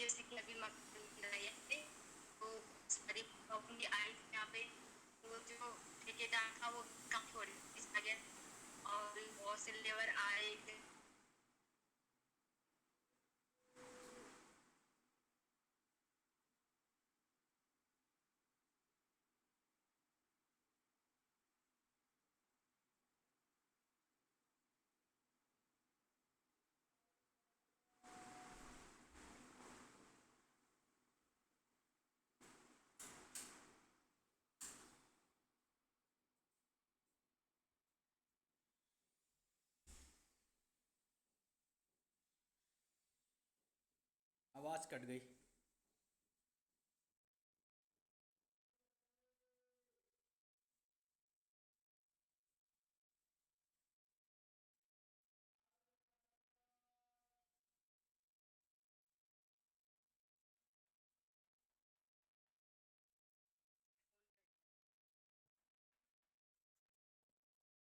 जैसे कि अभी मकान बन रहा है यहाँ पे, तो सारी प्रॉब्लम भी आई थी यहाँ पे। तो जो ठेकेदार था वो काम छोड़ गया और बहुत से लेबर आए थे। आवाज़ कट गई।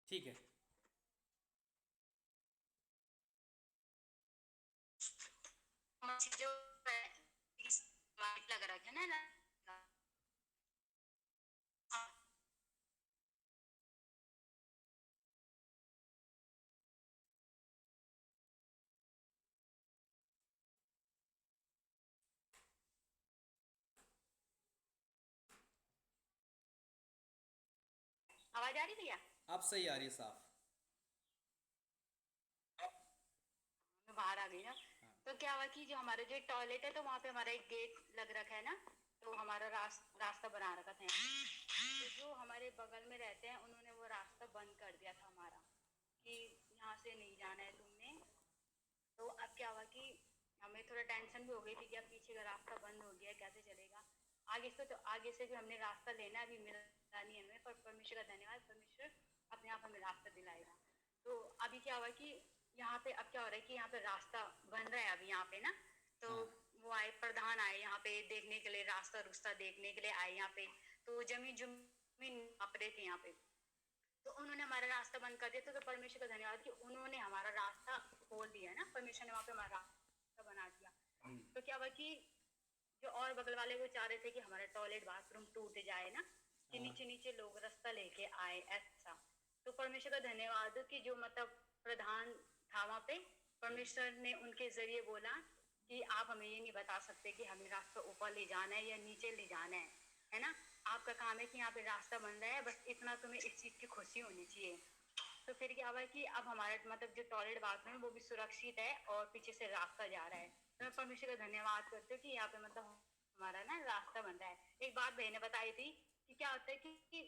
ठीक है। जो माइक लग रखा है ना। हाँ, आवाज आ रही भैया? अब सही आ रही है साफ। मैं बाहर आ गई ना। हाँ। तो क्या हुआ कि जो हमारा जो टॉयलेट है तो वहां पे हमारा एक गेट लग रखा है ना। तो हमारा रास्ता बना रखा था यहाँ। तो जो हमारे बगल में रहते हैं उन्होंने वो रास्ता बंद कर दिया था हमारा, कि यहाँ से नहीं जाना है तुमने। तो अब क्या हुआ कि हमें थोड़ा टेंशन भी हो गई थी कि अब पीछे का रास्ता बंद हो गया, कैसे चलेगा आगे से। तो आगे से भी हमने रास्ता लेना अभी मिला नहीं हमें, पर परमेश्वर का धन्यवाद, परमेश्वर अपने आप हमें रास्ता दिलाएगा। तो अभी क्या हुआ कि यहाँ पे अब क्या हो रहा है कि यहाँ पे रास्ता बन रहा है अभी यहाँ पे ना। तो हाँ। वो आए, प्रधान आए यहाँ पे देखने के लिए, रास्ता रुस्ता देखने के लिए आए यहाँ पे। तो जमीन जमीन नाप रहे थे यहाँ पे। तो उन्होंने हमारा रास्ता बंद कर दिया। तो परमेश्वर का धन्यवाद कि उन्होंने हमारा रास्ता खोल दिया ना, परमेश्वर ने वहां पे हमारा रास्ता बना दिया। तो क्या हुआ कि जो और बगल वाले वो चाह रहे थे कि हमारा टॉयलेट बाथरूम टूट जाए ना, कि हाँ। नीचे नीचे लोग रास्ता लेके आए ऐसा। तो परमेश्वर का धन्यवाद कि जो मतलब प्रधान था वहां पे, परमेश्वर ने उनके जरिए बोला कि आप हमें ये नहीं बता सकते कि हमें रास्ता ऊपर ले जाना है या नीचे ले जाना है ना। आपका काम है कि यहाँ पे रास्ता बन रहा है, बस इतना तुम्हें इस चीज की खुशी होनी चाहिए। तो फिर क्या हुआ कि अब हमारा मतलब जो टॉयलेट बाथरूम है वो भी सुरक्षित है और पीछे से रास्ता जा रहा है। तो मैं अच्छा। परमेश्वर का धन्यवाद करती हूँ कि यहाँ पे मतलब हमारा ना रास्ता बन रहा है। एक बात बहन ने बताई थी कि क्या होता है कि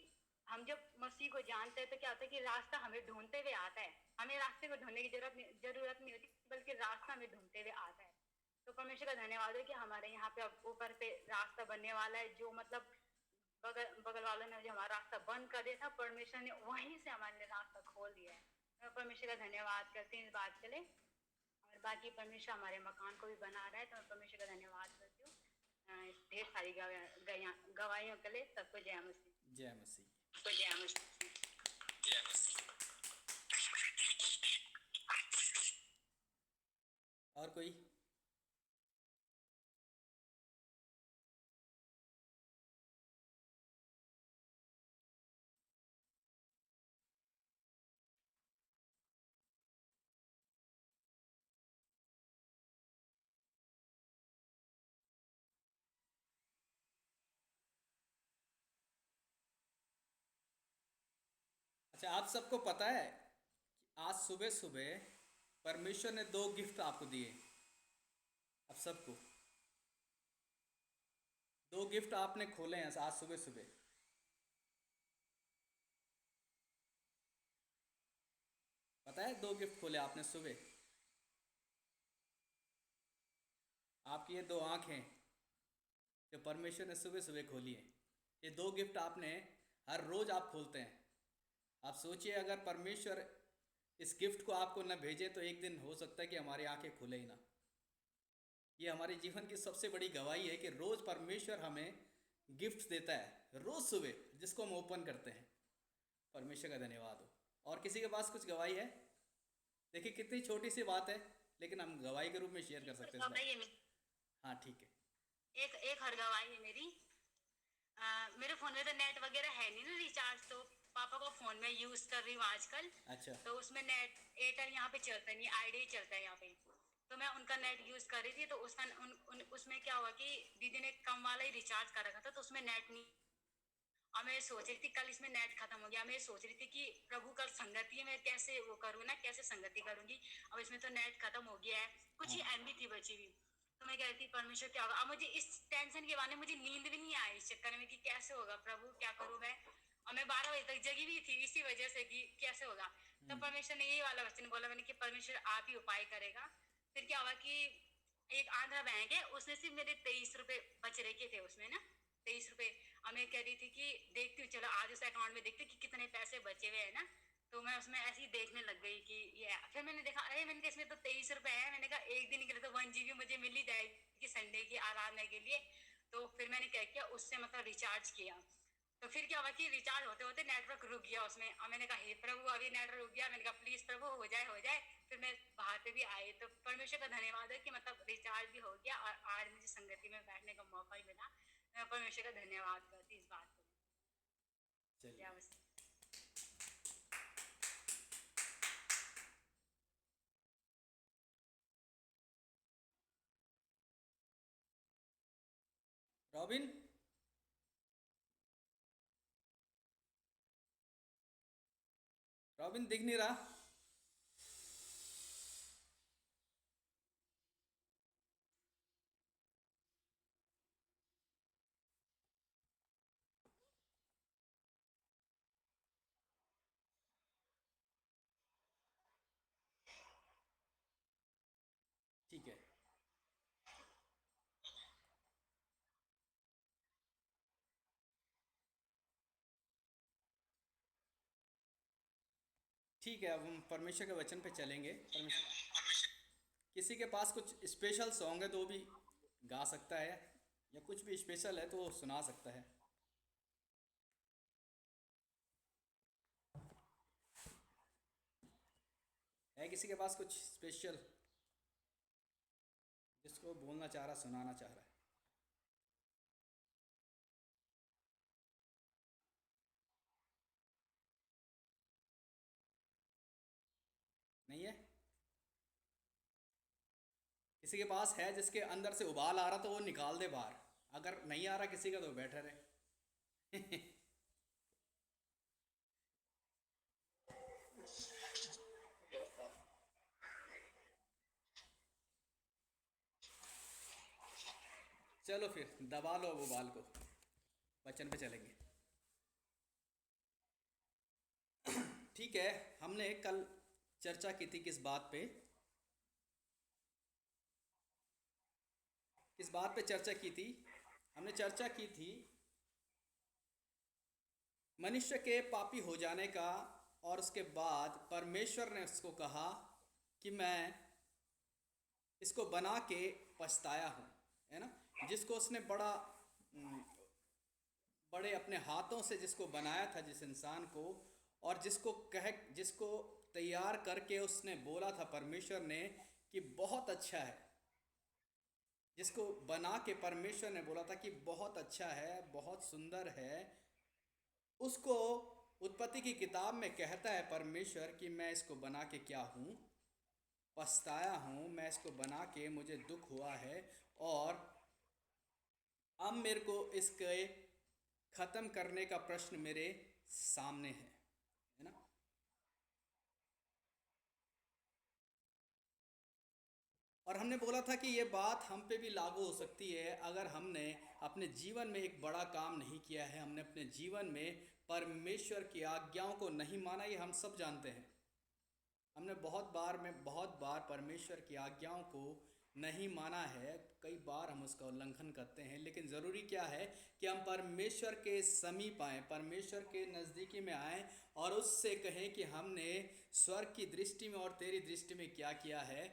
हम जब मसीह को जानते हैं तो क्या होता है कि रास्ता हमें ढूंढते हुए आता है। हमें रास्ते को ढूंढने की जरूरत नहीं होती, बल्कि रास्ता हमें ढूंढते हुए आता है। तो परमेश्वर का धन्यवाद है कि हमारे यहाँ पे अब ऊपर पे रास्ता बनने वाला है। जो मतलब बगल बगल वालों ने जो हमारा रास्ता बंद कर दिया था, परमेश्वर ने वहीं से हमारे लिए रास्ता खोल दिया है। मैं परमेश्वर का धन्यवाद करती हूँ इस बात के लिए। और बाकी परमेश्वर हमारे मकान को भी बना रहा है, तो मैं परमेश्वर का धन्यवाद करती हूँ। ढेर सारी गवाहियों के लिए। सबको जय मसीह। जय मसीह। सबको जय मसीह। जय मसीह। और कोई? अच्छा, आप सबको पता है कि आज सुबह सुबह परमेश्वर ने दो गिफ्ट आपको दिए। आप सबको दो गिफ्ट आपने खोले हैं आज सुबह सुबह। पता है, दो गिफ्ट खोले आपने सुबह। आपकी ये दो आंखें जो परमेश्वर ने सुबह सुबह खोली हैं, ये दो गिफ्ट आपने हर रोज आप खोलते हैं। आप सोचिए, अगर परमेश्वर इस गिफ्ट को आपको न भेजे तो एक दिन हो सकता है कि हमारी आंखें खुले ही ना। ये हमारे जीवन की सबसे बड़ी गवाही है कि रोज परमेश्वर हमें गिफ्ट देता है, रोज सुबह, जिसको हम ओपन करते हैं। परमेश्वर का धन्यवाद हो। और किसी के पास कुछ गवाही है? देखिए कितनी छोटी सी बात है, लेकिन हम गवाही के रूप में शेयर कर सकते हैं इस बात। हाँ ठीक है। एक एक हर गवाही है मेरी। मेरे फोन में तो नेट वगैरह है नहीं ना रिचार्ज, तो पापा को फोन में यूज कर रही हूँ आजकल। अच्छा। तो उसमें नेट एयरटेल यहाँ पे चलता नहीं, आईडिया चलता है यहाँ पे। तो मैं उनका नेट यूज कर रही थी, तो उसका उसमें क्या हुआ कि दीदी ने कम वाला ही रिचार्ज कर रखा था, तो उसमें नेट नहीं। और मैं सोच रही थी कल इसमें नेट खत्म हो गया, मैं सोच रही थी कि प्रभु कल संगति है, मैं कैसे वो करूँ ना, कैसे संगति करूंगी। अब इसमें तो नेट खत्म हो गया है, कुछ ही हाँ एमबी थी बची हुई। तो मैं कह रही थी परमेश्वर क्या होगा। अब मुझे इस टेंशन के बारे में मुझे नींद भी नहीं आई, इस चक्कर में कि कैसे होगा प्रभु, क्या करूँ मैं। और मैं 12 बजे तक जगी हुई थी इसी वजह से कि कैसे होगा। तब परमेश्वर ने यही वाला वचन बोला मैंने कि परमेश्वर आप ही उपाय करेगा। फिर क्या हुआ कि एक आंध्रा बैंक है, उसने सिर्फ मेरे 23 रुपए बच रखे थे उसमें ना, 23 रुपए। और मैं कह रही थी कि देखती हूँ चलो आज उस अकाउंट में देखती कि कितने पैसे बचे हुए हैं ना। तो मैं उसमें ऐसे ही देखने लग गई कि ये, फिर मैंने देखा अरे मैंने कहा इसमें तो 23 रुपए है। मैंने कहा एक दिन के लिए तो 1 GB मुझे मिल ही जाएगी संडे की आराधना के लिए। तो फिर मैंने क्या किया, उससे मतलब रिचार्ज किया। तो फिर क्या हुआ कि रिचार्ज होते होते नेटवर्क रुक गया उसमें। और मैंने कहा हे प्रभु अभी नेटवर्क रुक गया, मैंने कहा प्लीज प्रभु हो जाए हो जाए। फिर मैं बाहर पे भी आई, तो परमेश्वर का धन्यवाद है कि मतलब रिचार्ज भी हो गया और आज मुझे संगति में बैठने का मौका भी मिला। मैं परमेश्वर का धन्यवाद करती इस बात को। चलिए। क्या बस। रॉबिन, रॉबिन दिख नहीं रहा। ठीक है। ठीक है, अब हम परमेश्वर के वचन पे चलेंगे। परमेश्वर, किसी के पास कुछ स्पेशल सॉन्ग है तो वो भी गा सकता है, या कुछ भी स्पेशल है तो वो सुना सकता है। है किसी के पास कुछ स्पेशल जिसको बोलना चाह रहा, सुनाना चाह रहा है? नहीं है? किसी के पास है जिसके अंदर से उबाल आ रहा तो वो निकाल दे बाहर। अगर नहीं आ रहा किसी का तो बैठा रहे। चलो फिर दबा लो अब उबाल को, वचन पे चलेंगे। ठीक है। हमने कल चर्चा की थी किस बात पे, किस बात पे चर्चा की थी? हमने चर्चा की थी मनुष्य के पापी हो जाने का, और उसके बाद परमेश्वर ने उसको कहा कि मैं इसको बना के पछताया हूँ, है ना। जिसको उसने बड़े अपने हाथों से जिसको बनाया था, जिस इंसान को, और जिसको तैयार करके उसने बोला था परमेश्वर ने कि बहुत अच्छा है, जिसको बना के परमेश्वर ने बोला था कि बहुत अच्छा है, बहुत सुंदर है, उसको उत्पत्ति की किताब में कहता है परमेश्वर कि मैं इसको बना के क्या हूँ, पछताया हूँ, मैं इसको बना के मुझे दुख हुआ है, और अब मेरे को इसके ख़त्म करने का प्रश्न मेरे सामने है ना। और हमने बोला था कि ये बात हम पे भी लागू हो सकती है अगर हमने अपने जीवन में एक बड़ा काम नहीं किया है, हमने अपने जीवन में परमेश्वर की आज्ञाओं को नहीं माना। ये हम सब जानते हैं, हमने बहुत बार परमेश्वर की आज्ञाओं को नहीं माना है, कई बार हम उसका उल्लंघन करते हैं। लेकिन ज़रूरी क्या है कि हम परमेश्वर के समीप आएँ, परमेश्वर के नज़दीकी में आएँ, और उससे कहें कि हमने स्वर्ग की दृष्टि में और तेरी दृष्टि में क्या किया है,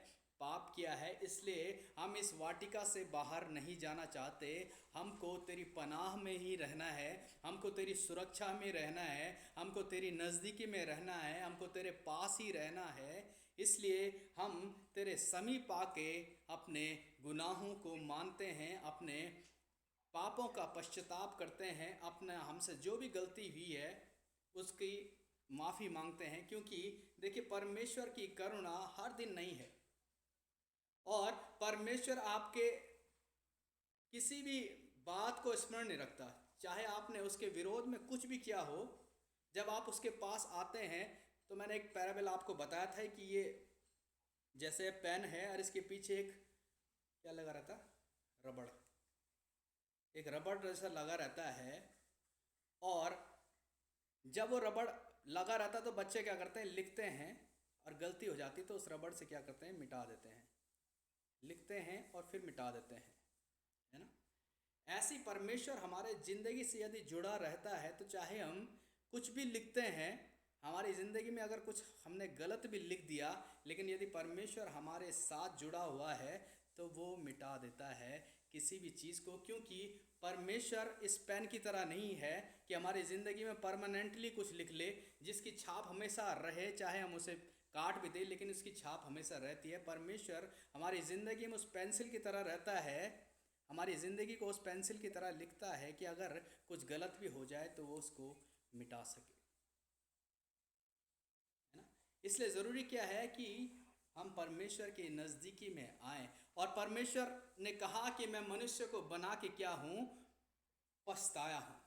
पाप किया है। इसलिए हम इस वाटिका से बाहर नहीं जाना चाहते, हमको तेरी पनाह में ही रहना है, हमको तेरी सुरक्षा में रहना है, हमको तेरी नज़दीकी में रहना है, हमको तेरे पास ही रहना है। इसलिए हम तेरे समीप आके अपने गुनाहों को मानते हैं, अपने पापों का पश्चाताप करते हैं, अपना हमसे जो भी गलती हुई है उसकी माफ़ी मांगते हैं। क्योंकि देखिए, परमेश्वर की करुणा हर दिन नहीं है, और परमेश्वर आपके किसी भी बात को स्मरण नहीं रखता। चाहे आपने उसके विरोध में कुछ भी किया हो, जब आप उसके पास आते हैं, तो मैंने एक पैराबल आपको बताया था कि ये जैसे पेन है और इसके पीछे एक क्या लगा रहता, रबड़, एक रबड़ जैसा लगा रहता है। और जब वो रबड़ लगा रहता है तो बच्चे क्या करते हैं, लिखते हैं, और गलती हो जाती तो उस रबड़ से क्या करते हैं, मिटा देते हैं, लिखते हैं और फिर मिटा देते हैं, है ना। ऐसी परमेश्वर हमारे ज़िंदगी से यदि जुड़ा रहता है, तो चाहे हम कुछ भी लिखते हैं, हमारी ज़िंदगी में अगर कुछ हमने गलत भी लिख दिया, लेकिन यदि परमेश्वर हमारे साथ जुड़ा हुआ है तो वो मिटा देता है किसी भी चीज़ को। क्योंकि परमेश्वर इस पेन की तरह नहीं है कि हमारी ज़िंदगी में परमानेंटली कुछ लिख ले, जिसकी छाप हमेशा रहे, चाहे हम उसे काट भी दें लेकिन उसकी छाप हमेशा रहती है। परमेश्वर हमारी ज़िंदगी में उस पेंसिल की तरह रहता है, हमारी ज़िंदगी को उस पेंसिल की तरह लिखता है कि अगर कुछ गलत भी हो जाए तो वो उसको मिटा सके, है ना। इसलिए ज़रूरी क्या है कि हम परमेश्वर के नज़दीकी में आएं। और परमेश्वर ने कहा कि मैं मनुष्य को बना के क्या हूँ, पछताया हूँ,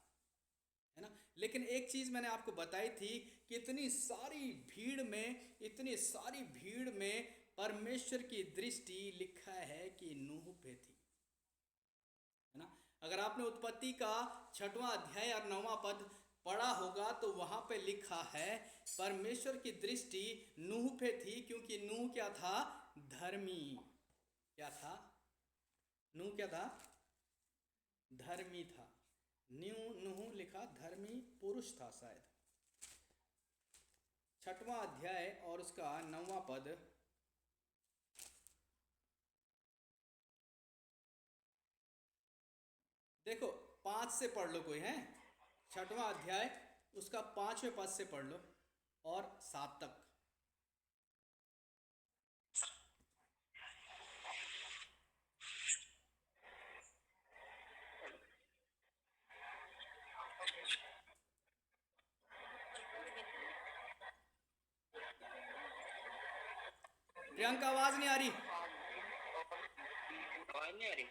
है ना। लेकिन एक चीज़ मैंने आपको बताई थी कि इतनी सारी भीड़ में परमेश्वर की दृष्टि लिखा है कि नूह पे थी, है ना। अगर आपने उत्पत्ति का 6वां अध्याय और 9वां पद पढ़ा होगा तो वहां पे लिखा है परमेश्वर की दृष्टि नूह पे थी, क्योंकि नूह क्या था, धर्मी। क्या था नूह, क्या था, धर्मी था। नूह लिखा धर्मी पुरुष था शायद। 6वां अध्याय और उसका 9वां पद, देखो 5 से पढ़ लो कोई, है 6वां अध्याय उसका 5वें पद से पढ़ लो और 7 तक। प्रियंका आवाज नहीं आ रही, आवाज नहीं आ रही।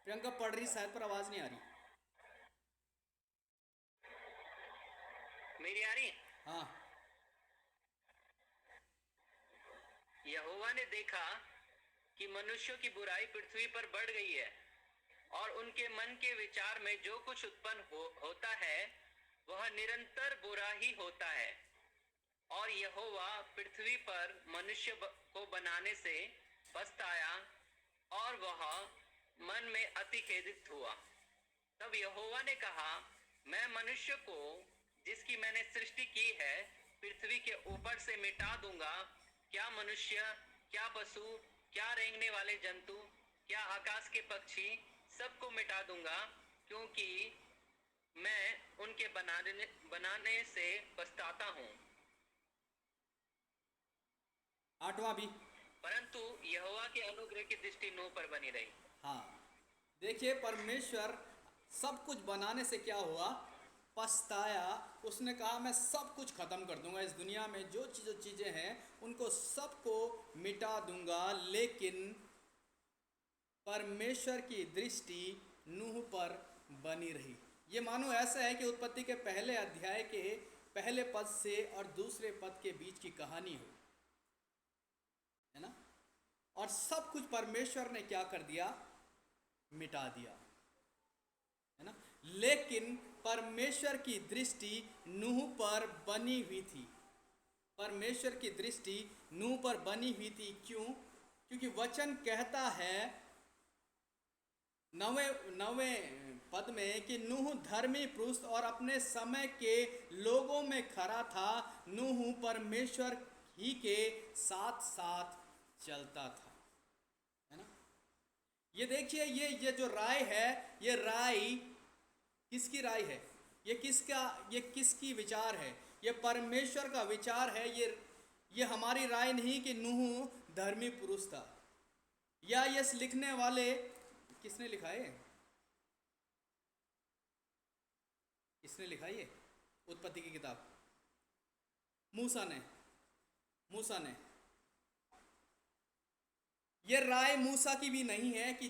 प्रियंका पढ़ रही शायद पर आवाज नहीं आ रही। मेरी आ रही। हाँ। यहोवा ने देखा कि मनुष्यों की बुराई पृथ्वी पर बढ़ गई है, और उनके मन के विचार में जो कुछ उत्पन्न होता है वह निरंतर बुरा ही होता है। और यहोवा पृथ्वी पर मनुष्य को बनाने से पछताया, और वह मन में अति खेदित हुआ। तब यहोवा ने कहा, मैं मनुष्य को जिसकी मैंने सृष्टि की है पृथ्वी के ऊपर से मिटा दूंगा। क्या मनुष्य, क्या पशु, क्या रेंगने वाले जंतु, क्या आकाश के पक्षी, सबको मिटा दूंगा, क्योंकि मैं उनके बनाने से पछताता हूँ। 8वां भी। परंतु यहोवा के अनुग्रह की दृष्टि नूह पर बनी रही। हाँ, देखिए परमेश्वर सब कुछ बनाने से क्या हुआ, पछताया। उसने कहा मैं सब कुछ ख़त्म कर दूंगा, इस दुनिया में जो चीज़ें हैं उनको सबको मिटा दूंगा। लेकिन परमेश्वर की दृष्टि नूह पर बनी रही। ये मानो ऐसा है कि उत्पत्ति के पहले अध्याय के पहले पद से और दूसरे पद के बीच की कहानी हो, है ना। और सब कुछ परमेश्वर ने क्या कर दिया, मिटा दिया, है ना। लेकिन परमेश्वर की दृष्टि नूह पर बनी हुई थी। परमेश्वर की दृष्टि नूह पर बनी हुई थी। क्यों? क्योंकि वचन कहता है 9वें पद में कि नूह धर्मी पुरुष और अपने समय के लोगों में खरा था। नूह परमेश्वर ही के साथ साथ चलता था, है ना। ये देखिए, ये जो राय है, ये राय किसकी राय है, ये किसकी विचार है? ये परमेश्वर का विचार है। ये हमारी राय नहीं कि नूह धर्मी पुरुष था, या यस लिखने वाले किसने लिखा है, किसने लिखा ये उत्पत्ति की किताब? मूसा ने। मूसा ने। ये राय मूसा की भी नहीं है कि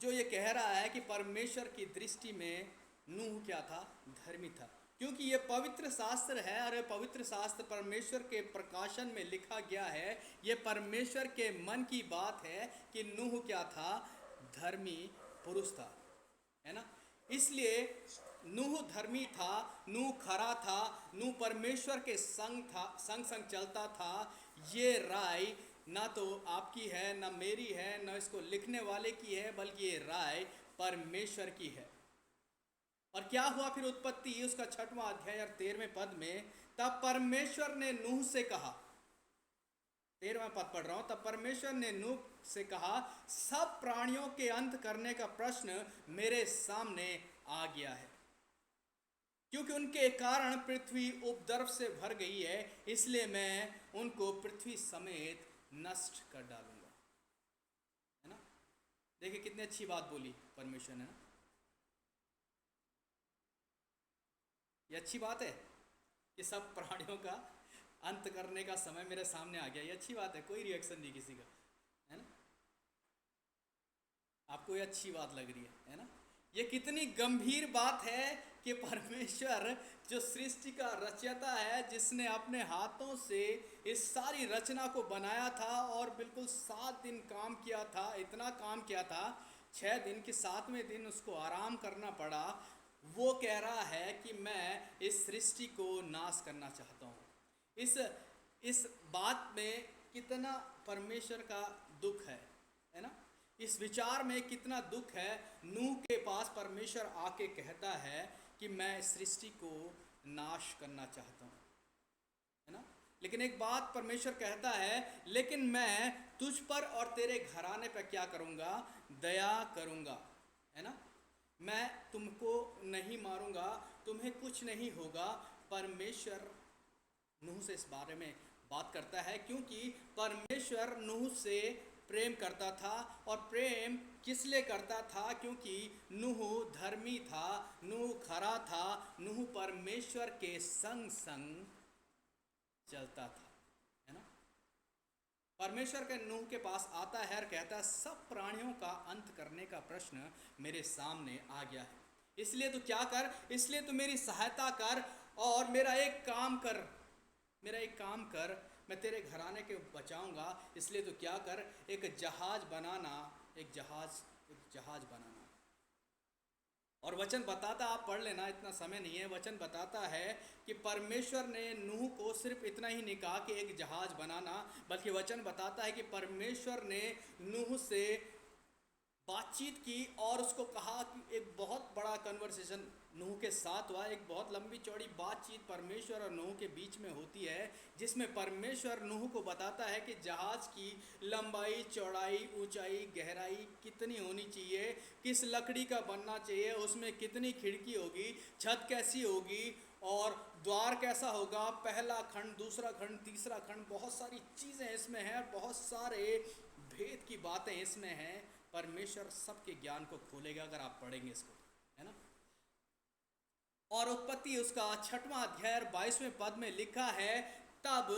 जो ये कह रहा है कि परमेश्वर की दृष्टि में नूह क्या था, धर्मी था, क्योंकि ये पवित्र शास्त्र है और ये पवित्र शास्त्र परमेश्वर के प्रकाशन में लिखा गया है। ये परमेश्वर के मन की बात है कि नूह क्या था, धर्मी पुरुष था, है ना। इसलिए नूह धर्मी था, नूह खरा था, नूह परमेश्वर के संग था, संग संग चलता था। ये राय ना तो आपकी है, ना मेरी है, ना इसको लिखने वाले की है, बल्कि ये राय परमेश्वर की है। और क्या हुआ फिर उत्पत्ति उसका 6वां अध्याय और 13वें पद में, तब परमेश्वर ने नूह से कहा, 13वां पद पढ़ रहा हूं, तब परमेश्वर ने नूह से कहा, सब प्राणियों के अंत करने का प्रश्न मेरे सामने आ गया है, क्योंकि उनके कारण पृथ्वी उपद्रव से भर गई है, इसलिए मैं उनको पृथ्वी समेत नष्ट कर डालूंगा। है ना। देखिए कितनी अच्छी बात बोली परमेश्वर ने ना। ये अच्छी बात है कि सब प्राणियों का अंत करने का समय मेरे सामने आ गया। ये अच्छी बात है, कोई रिएक्शन नहीं किसी का, है ना। आपको ये अच्छी बात लग रही है ना। ये कितनी गंभीर बात है कि परमेश्वर जो सृष्टि का रचयिता है, जिसने अपने हाथों से इस सारी रचना को बनाया था और बिल्कुल 7 दिन काम किया था, इतना काम किया था, 6 दिन के 7वें दिन उसको आराम करना पड़ा। वो कह रहा है कि मैं इस सृष्टि को नाश करना चाहता हूँ। इस बात में कितना परमेश्वर का दुख है ना। इस विचार में कितना दुख है। नूह के पास परमेश्वर आके कहता है कि मैं इस सृष्टि को नाश करना चाहता हूँ, है ना। लेकिन एक बात परमेश्वर कहता है, लेकिन मैं तुझ पर और तेरे घराने पर क्या करूँगा, दया करूँगा, है ना। मैं तुमको नहीं मारूंगा, तुम्हें कुछ नहीं होगा। परमेश्वर नूह से इस बारे में बात करता है, क्योंकि परमेश्वर नूह से प्रेम करता था। और प्रेम किस लिए करता था, क्योंकि नूह धर्मी था, नूह खरा था, नूह परमेश्वर के संग संग चलता था, है ना। परमेश्वर के नूह के पास आता है और कहता है, सब प्राणियों का अंत करने का प्रश्न मेरे सामने आ गया है, इसलिए तू क्या कर, इसलिए तू मेरी सहायता कर और मेरा एक काम कर, मैं तेरे घराने के बचाऊंगा। इसलिए तू क्या कर, एक जहाज बनाना, एक जहाज बनाना। और वचन बताता, आप पढ़ लेना, इतना समय नहीं है। वचन बताता है कि परमेश्वर ने नूह को सिर्फ इतना ही नहीं कहा कि एक जहाज बनाना, बल्कि वचन बताता है कि परमेश्वर ने नूह से बातचीत की और उसको कहा कि एक बहुत बड़ा कन्वर्सेशन नूह के साथ हुआ। एक बहुत लंबी चौड़ी बातचीत परमेश्वर और नूह के बीच में होती है, जिसमें परमेश्वर नूह को बताता है कि जहाज की लंबाई, चौड़ाई, ऊंचाई, गहराई कितनी होनी चाहिए, किस लकड़ी का बनना चाहिए, उसमें कितनी खिड़की होगी, छत कैसी होगी और द्वार कैसा होगा, पहला खंड, दूसरा खंड, तीसरा खंड, बहुत सारी चीज़ें इसमें हैं, बहुत सारे भेद की बातें इसमें हैं। परमेश्वर सबके ज्ञान को खोलेगा अगर आप पढ़ेंगे इसको, है ना। और उत्पत्ति उसका 6वां अध्याय 22वें पद में लिखा है, तब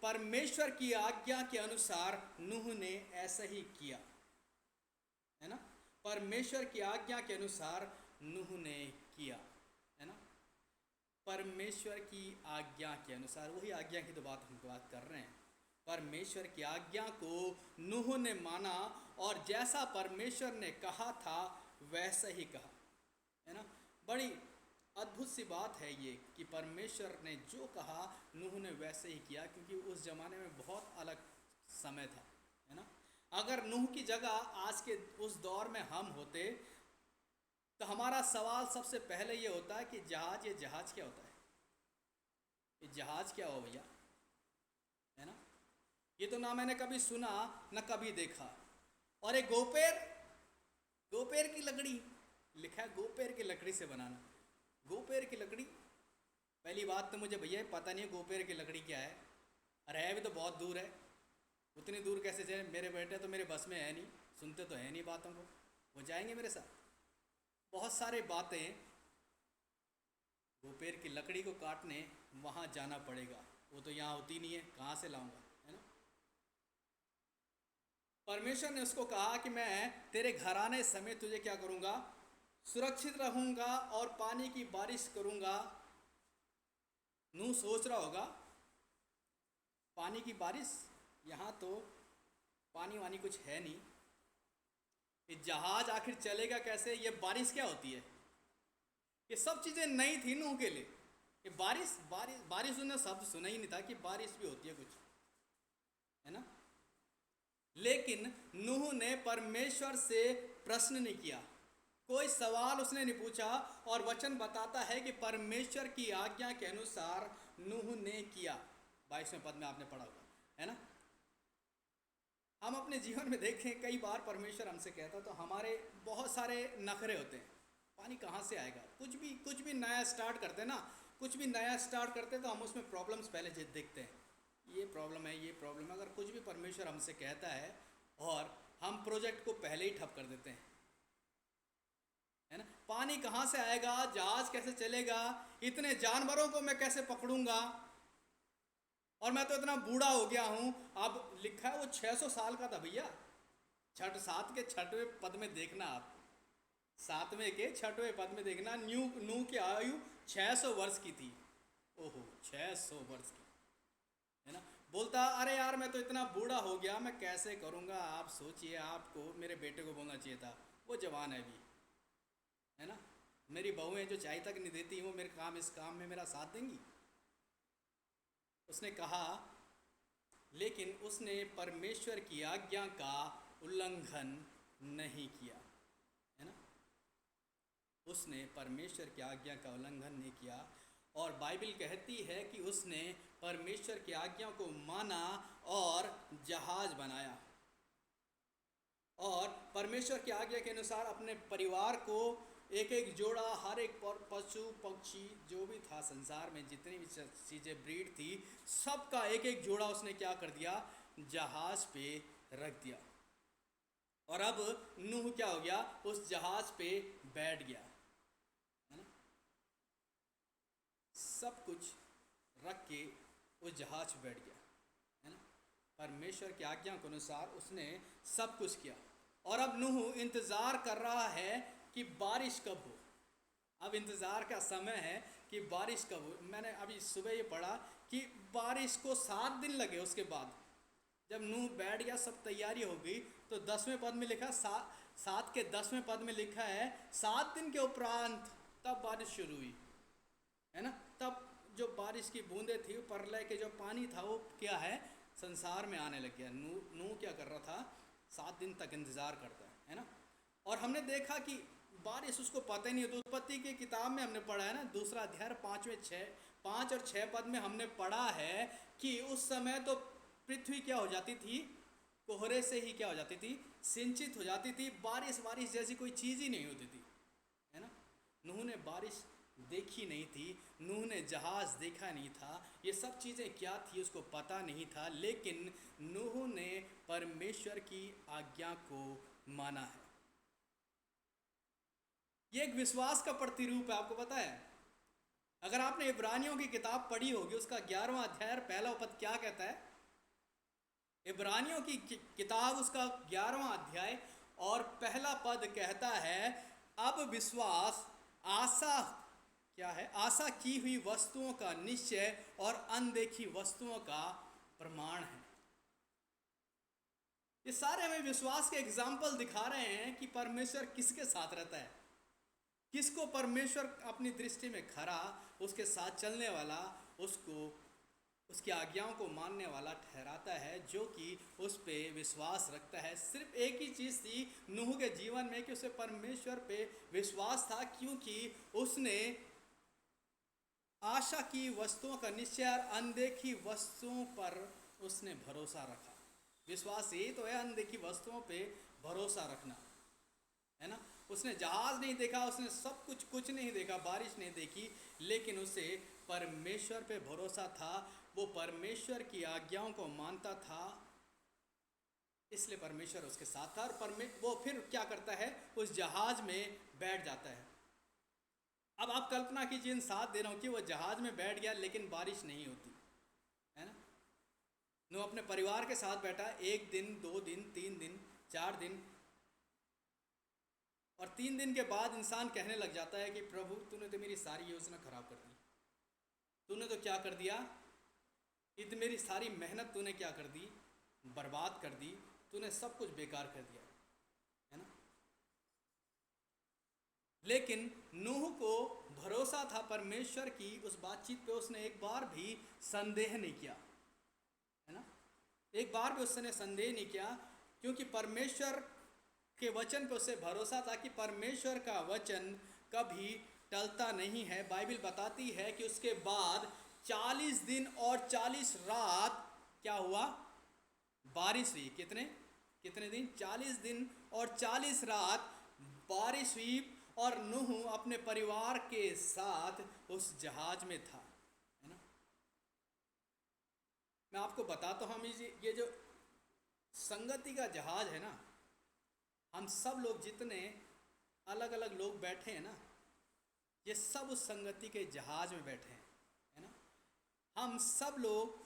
परमेश्वर की आज्ञा के अनुसार नूह ने ऐसा ही किया, है ना। परमेश्वर की आज्ञा के अनुसार नूह ने किया, है ना। परमेश्वर की आज्ञा के अनुसार, वही आज्ञा की तो बात हम बात कर रहे हैं। परमेश्वर की आज्ञा को नूह ने माना और जैसा परमेश्वर ने कहा था वैसा ही कहा, है ना। बड़ी अद्भुत सी बात है ये कि परमेश्वर ने जो कहा नूह ने वैसे ही किया, क्योंकि उस ज़माने में बहुत अलग समय था, है ना। अगर नूह की जगह आज के उस दौर में हम होते तो हमारा सवाल सबसे पहले ये होता है कि ये जहाज क्या होता है, ये जहाज क्या हो भैया, है ना। ये तो ना मैंने कभी सुना ना कभी देखा। और एक गोपेर की लकड़ी लिखा है, गोपेर की लकड़ी से बनाना। गोपेर की लकड़ी पहली बात तो मुझे भैया पता नहीं है गोपेर की लकड़ी क्या है, अरे है भी तो बहुत दूर है, उतनी दूर कैसे जाए? मेरे बेटे तो मेरे बस में है नहीं, सुनते तो है नहीं बातों को, वो जाएंगे मेरे साथ? बहुत सारे बातें, गोपेर की लकड़ी को काटने वहाँ जाना पड़ेगा, वो तो यहाँ होती नहीं है, कहाँ से लाऊंगा, है ना? परमेश्वर ने उसको कहा कि मैं तेरे घर आने समय तुझे क्या करूँगा, सुरक्षित रहूँगा और पानी की बारिश करूँगा। नूह सोच रहा होगा पानी की बारिश, यहाँ तो पानी वानी कुछ है नहीं, ये जहाज आखिर चलेगा कैसे, ये बारिश क्या होती है, ये सब चीज़ें नई थी नूह के लिए। ये बारिश बारिश बारिश उन्हें शब्द सुना ही नहीं था कि बारिश भी होती है कुछ, है ना? लेकिन नूह ने परमेश्वर से प्रश्न नहीं किया, कोई सवाल उसने नहीं पूछा, और वचन बताता है कि परमेश्वर की आज्ञा के अनुसार नूह ने किया। 22वें पद में आपने पढ़ा होगा, है ना? हम अपने जीवन में देखें, कई बार परमेश्वर हमसे कहता तो हमारे बहुत सारे नखरे होते हैं, पानी कहाँ से आएगा, कुछ भी नया स्टार्ट करते हैं ना, कुछ भी नया स्टार्ट करते हैं तो हम उसमें प्रॉब्लम्स पहले देखते हैं, ये प्रॉब्लम है, ये प्रॉब्लम है। अगर कुछ भी परमेश्वर हमसे कहता है और हम प्रोजेक्ट को पहले ही ठप कर देते हैं, है ना? पानी कहाँ से आएगा, जहाज कैसे चलेगा, इतने जानवरों को मैं कैसे पकड़ूंगा, और मैं तो इतना बूढ़ा हो गया हूँ। अब लिखा है वो 600 साल का था भैया, 7 के 6वें पद में देखना, आप 7वें के 6वें पद में देखना, नूह की आयु 600 वर्ष की थी। ओहो, 600 वर्ष की, है ना? बोलता अरे यार मैं तो इतना बूढ़ा हो गया, मैं कैसे करूँगा। आप सोचिए, आपको मेरे बेटे को बोलना चाहिए था, वो जवान है अभी, है ना? मेरी बहुएं जो चाय तक नहीं देती, वो मेरे इस काम में मेरा साथ देंगी? उसने कहा, लेकिन उसने परमेश्वर की आज्ञा का उल्लंघन नहीं किया, है ना? उसने परमेश्वर की आज्ञा का उल्लंघन नहीं किया, और बाइबल कहती है कि उसने परमेश्वर की आज्ञा को माना और जहाज बनाया, और परमेश्वर की आज्ञा के अनुसार अपने परिवार को एक एक जोड़ा, हर एक पशु पक्षी जो भी था संसार में, जितनी भी चीज़ें ब्रीड थी, सबका एक एक जोड़ा उसने क्या कर दिया, जहाज पे रख दिया। और अब नूह क्या हो गया, उस जहाज पे बैठ गया, है ना? सब कुछ रख के उस जहाज पे बैठ गया, है ना? परमेश्वर की आज्ञा के अनुसार उसने सब कुछ किया, और अब नूह इंतज़ार कर रहा है कि बारिश कब हो। अब इंतज़ार का समय है कि बारिश कब हो। मैंने अभी सुबह ये पढ़ा कि बारिश को 7 दिन लगे। उसके बाद जब नूह बैठ गया, सब तैयारी हो गई, तो 10वें पद में लिखा, 7 के 10वें पद में लिखा है 7 दिन के उपरांत तब बारिश शुरू हुई, है ना? तब जो बारिश की बूंदें थी, प्रलय के जो पानी था, वो क्या है, संसार में आने लग गया। नूह क्या कर रहा था, 7 दिन तक इंतज़ार करता है ना? और हमने देखा कि बारिश उसको पता ही नहीं होता। उत्पत्ति की किताब में हमने पढ़ा है ना, 2 अध्याय 5 और 6 पद में हमने पढ़ा है कि उस समय तो पृथ्वी क्या हो जाती थी, कोहरे से ही क्या हो जाती थी, सिंचित हो जाती थी, बारिश जैसी कोई चीज़ ही नहीं होती थी, है ना? नूह ने बारिश देखी नहीं थी, नूह ने जहाज देखा नहीं था, ये सब चीज़ें क्या थी उसको पता नहीं था, लेकिन नूह ने परमेश्वर की आज्ञा को माना है। ये एक विश्वास का प्रतिरूप है। आपको पता है, अगर आपने इब्रानियों की किताब पढ़ी होगी, उसका 11वां अध्याय पहला पद क्या कहता है? इब्रानियों की किताब उसका 11वां अध्याय और पहला पद कहता है, अब विश्वास आशा क्या है, आशा की हुई वस्तुओं का निश्चय और अनदेखी वस्तुओं का प्रमाण है। ये सारे हमें विश्वास के एग्जाम्पल दिखा रहे हैं कि परमेश्वर किसके साथ रहता है, किसको परमेश्वर अपनी दृष्टि में खरा, उसके साथ चलने वाला, उसको उसकी आज्ञाओं को मानने वाला ठहराता है, जो कि उस पे विश्वास रखता है। सिर्फ एक ही चीज़ थी नूह के जीवन में कि उसे परमेश्वर पे विश्वास था, क्योंकि उसने आशा की वस्तुओं का निश्चय और अनदेखी वस्तुओं पर उसने भरोसा रखा। विश्वास यही तो है, अनदेखी वस्तुओं पे भरोसा रखना, है ना? उसने जहाज नहीं देखा, उसने सब कुछ नहीं देखा, बारिश नहीं देखी, लेकिन उसे परमेश्वर पे भरोसा था, वो परमेश्वर की आज्ञाओं को मानता था, इसलिए परमेश्वर उसके साथ था। और वो फिर क्या करता है, उस जहाज में बैठ जाता है। अब आप कल्पना कीजिए इन 7 दिनों की, वो जहाज में बैठ गया लेकिन बारिश नहीं होती है ना। नूह अपने परिवार के साथ बैठा, 1 दिन 2 दिन 3 दिन 4 दिन, और 3 दिन के बाद इंसान कहने लग जाता है कि प्रभु तूने तो मेरी सारी योजना खराब कर दी, तूने तो क्या कर दिया, इतनी मेरी सारी मेहनत तूने क्या कर दी, बर्बाद कर दी, तूने सब कुछ बेकार कर दिया, है ना। लेकिन नूह को भरोसा था परमेश्वर की उस बातचीत पे, उसने एक बार भी संदेह नहीं किया, है ना। एक बार भी उसने संदेह नहीं किया, क्योंकि परमेश्वर के वचन पे उसे भरोसा था कि परमेश्वर का वचन कभी टलता नहीं है। बाइबल बताती है कि उसके बाद 40 दिन और 40 रात क्या हुआ, बारिश हुई। कितने दिन, 40 दिन और 40 रात बारिश हुई, और नूह अपने परिवार के साथ उस जहाज में था, है ना। मैं आपको बताता हूँ, हम ये जो संगति का जहाज है ना, हम सब लोग जितने अलग अलग लोग बैठे हैं ना, ये सब उस संगति के जहाज में बैठे हैं, है ना। हम सब लोग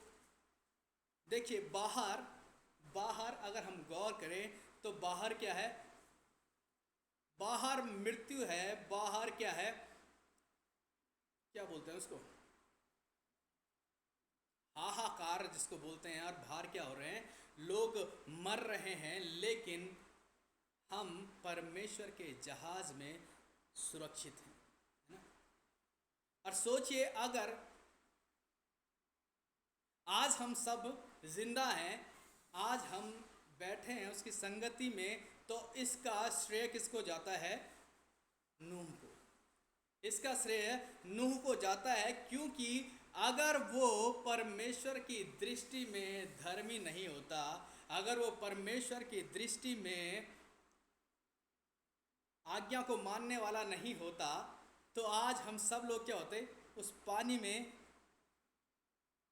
देखिए, बाहर अगर हम गौर करें तो बाहर क्या है, बाहर मृत्यु है, बाहर क्या है, क्या बोलते हैं उसको, हाहाकार जिसको बोलते हैं। और बाहर क्या हो रहे हैं, लोग मर रहे हैं, लेकिन हम परमेश्वर के जहाज में सुरक्षित हैं, है ना। और सोचिए, अगर आज हम सब जिंदा हैं, आज हम बैठे हैं उसकी संगति में, तो इसका श्रेय किसको जाता है, नूह को। इसका श्रेय नूह को जाता है, क्योंकि अगर वो परमेश्वर की दृष्टि में धर्मी नहीं होता, अगर वो परमेश्वर की दृष्टि में आज्ञा को मानने वाला नहीं होता, तो आज हम सब लोग क्या होते, उस पानी में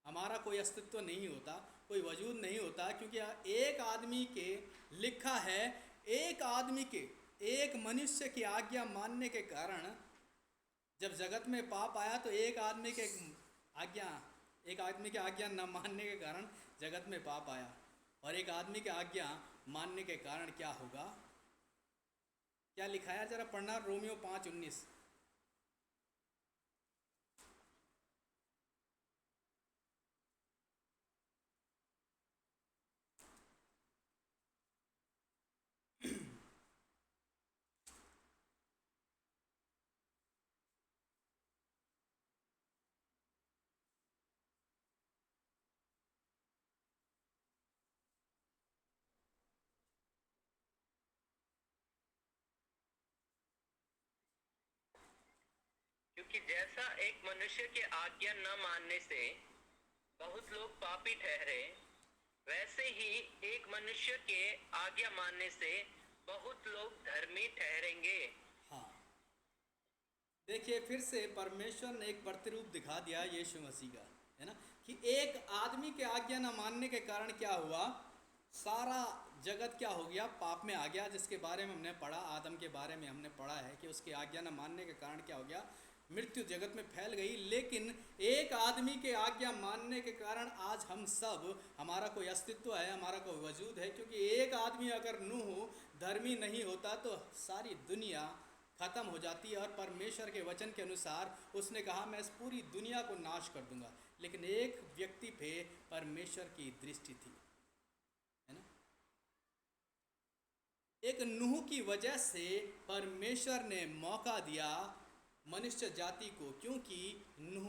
हमारा कोई अस्तित्व नहीं होता, कोई वजूद नहीं होता। क्योंकि एक आदमी के लिखा है, एक आदमी के, एक मनुष्य की आज्ञा मानने के कारण, जब जगत में पाप आया तो एक आदमी की आज्ञा न मानने के कारण जगत में पाप आया, और एक आदमी की आज्ञा मानने के कारण क्या होगा, क्या लिखा है, जरा पढ़ना, रोमियो 5:19। क्योंकि जैसा एक मनुष्य के आज्ञा न मानने से बहुत लोग पापी ठहरे, वैसे ही एक मनुष्य के आज्ञा मानने से बहुत लोग धर्मी ठहरेंगे। हाँ, देखिए, फिर से परमेश्वर ने एक प्रतिरूप दिखा दिया यीशु मसीह का, है ना, कि एक आदमी के आज्ञा न मानने के कारण क्या हुआ, सारा जगत क्या हो गया, पाप में आ गया। जिसके बारे में हमने पढ़ा, आदम के बारे में हमने पढ़ा है कि उसकी आज्ञा न मानने के कारण क्या हो गया, मृत्यु जगत में फैल गई। लेकिन एक आदमी के आज्ञा मानने के कारण आज हम सब, हमारा कोई अस्तित्व है, हमारा कोई वजूद है। क्योंकि एक आदमी अगर नूह धर्मी नहीं होता तो सारी दुनिया खत्म हो जाती है, और परमेश्वर के वचन के अनुसार उसने कहा मैं इस पूरी दुनिया को नाश कर दूंगा। लेकिन एक व्यक्ति पे परमेश्वर की दृष्टि थी, है ना। एक नूह की वजह से परमेश्वर ने मौका दिया मनुष्य जाति को, क्योंकि नूह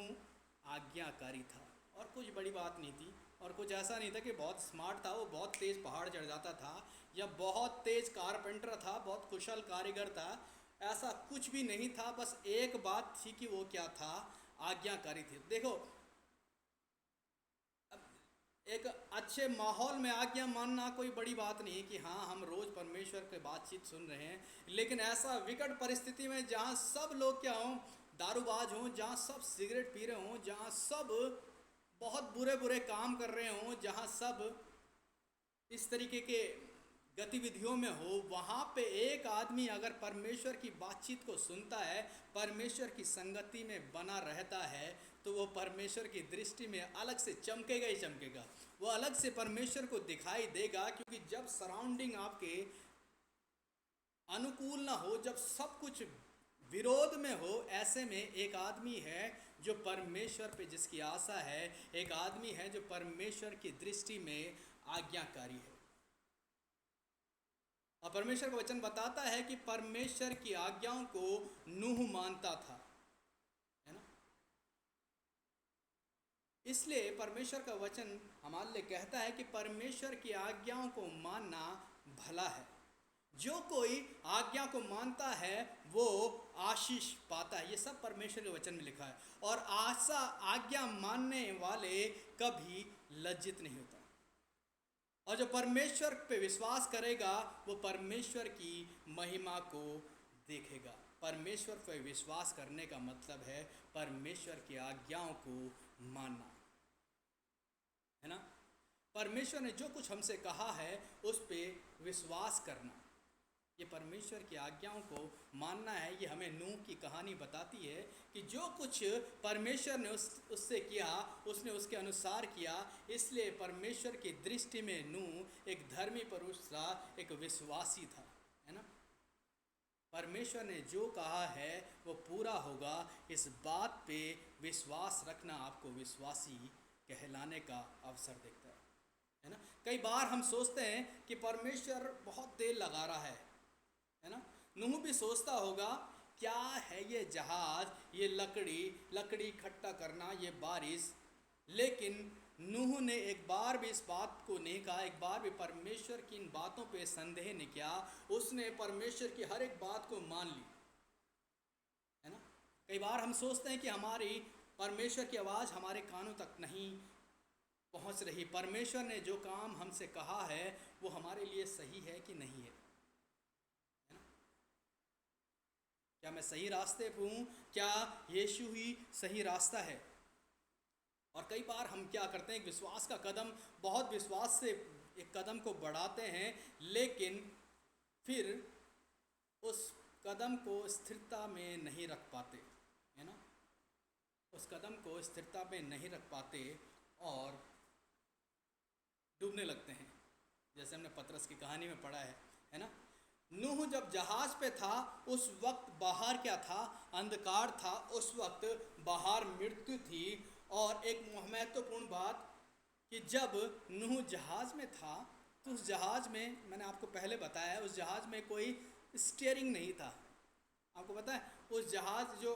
आज्ञाकारी था, और कुछ बड़ी बात नहीं थी, और कुछ ऐसा नहीं था कि बहुत स्मार्ट था, वो बहुत तेज़ पहाड़ चढ़ जाता था, या बहुत तेज़ कारपेंटर था, बहुत कुशल कारीगर था, ऐसा कुछ भी नहीं था। बस एक बात थी कि वो क्या था, आज्ञाकारी थी। देखो, एक अच्छे माहौल में आज्ञा मानना कोई बड़ी बात नहीं है कि हाँ हम रोज़ परमेश्वर की बातचीत सुन रहे हैं, लेकिन ऐसा विकट परिस्थिति में जहाँ सब लोग क्या हों, दारूबाज हों, जहाँ सब सिगरेट पी रहे हों, जहाँ सब बहुत बुरे बुरे काम कर रहे हों, जहाँ सब इस तरीके के गतिविधियों में हो, वहाँ पे एक आदमी अगर परमेश्वर की बातचीत को सुनता है, परमेश्वर की संगति में बना रहता है, तो वो परमेश्वर की दृष्टि में अलग से चमकेगा ही चमकेगा। वो अलग से परमेश्वर को दिखाई देगा, क्योंकि जब सराउंडिंग आपके अनुकूल ना हो, जब सब कुछ विरोध में हो, ऐसे में एक आदमी है जो परमेश्वर पे जिसकी आशा है, एक आदमी है जो परमेश्वर की दृष्टि में आज्ञाकारी है। और परमेश्वर का वचन बताता है कि परमेश्वर की आज्ञाओं को नूह मानता था, है ना। इसलिए परमेश्वर का वचन हमारे लिए कहता है कि परमेश्वर की आज्ञाओं को मानना भला है। जो कोई आज्ञा को मानता है वो आशीष पाता है। ये सब परमेश्वर के वचन में लिखा है। और आज्ञा मानने वाले कभी लज्जित नहीं होता। और जो परमेश्वर पे विश्वास करेगा वो परमेश्वर की महिमा को देखेगा। परमेश्वर पे विश्वास करने का मतलब है परमेश्वर की आज्ञाओं को मानना, है ना। परमेश्वर ने जो कुछ हमसे कहा है उस पे विश्वास करना, ये परमेश्वर की आज्ञाओं को मानना है। ये हमें नूह की कहानी बताती है कि जो कुछ परमेश्वर ने उससे किया, उसने उसके अनुसार किया। इसलिए परमेश्वर की दृष्टि में नूह एक धर्मी पुरुष था, एक विश्वासी था, है ना। परमेश्वर ने जो कहा है वो पूरा होगा, इस बात पे विश्वास रखना आपको विश्वासी कहलाने का अवसर देता है ना। कई बार हम सोचते हैं कि परमेश्वर बहुत देर लगा रहा है ना। नूह भी सोचता होगा क्या है ये जहाज, ये लकड़ी इकट्ठा करना, ये बारिश। लेकिन नूह ने एक बार भी इस बात को नहीं कहा, एक बार भी परमेश्वर की इन बातों पे संदेह नहीं किया। उसने परमेश्वर की हर एक बात को मान ली, है ना। कई बार हम सोचते हैं कि हमारी परमेश्वर की आवाज़ हमारे कानों तक नहीं पहुंच रही। परमेश्वर ने जो काम हमसे कहा है वो हमारे लिए सही है कि नहीं है, क्या मैं सही रास्ते पे हूँ, क्या यीशु ही सही रास्ता है। और कई बार हम क्या करते हैं, विश्वास का कदम, बहुत विश्वास से एक कदम को बढ़ाते हैं, लेकिन फिर उस कदम को स्थिरता में नहीं रख पाते, है ना। उस कदम को स्थिरता में नहीं रख पाते और डूबने लगते हैं, जैसे हमने पतरस की कहानी में पढ़ा है ना। नूह जब जहाज पे था उस वक्त बाहर क्या था, अंधकार था। उस वक्त बाहर मृत्यु थी। और एक महत्वपूर्ण बात कि जब नूह जहाज में था तो उस जहाज में, मैंने आपको पहले बताया, उस जहाज में कोई स्टीयरिंग नहीं था। आपको पता है उस जहाज, जो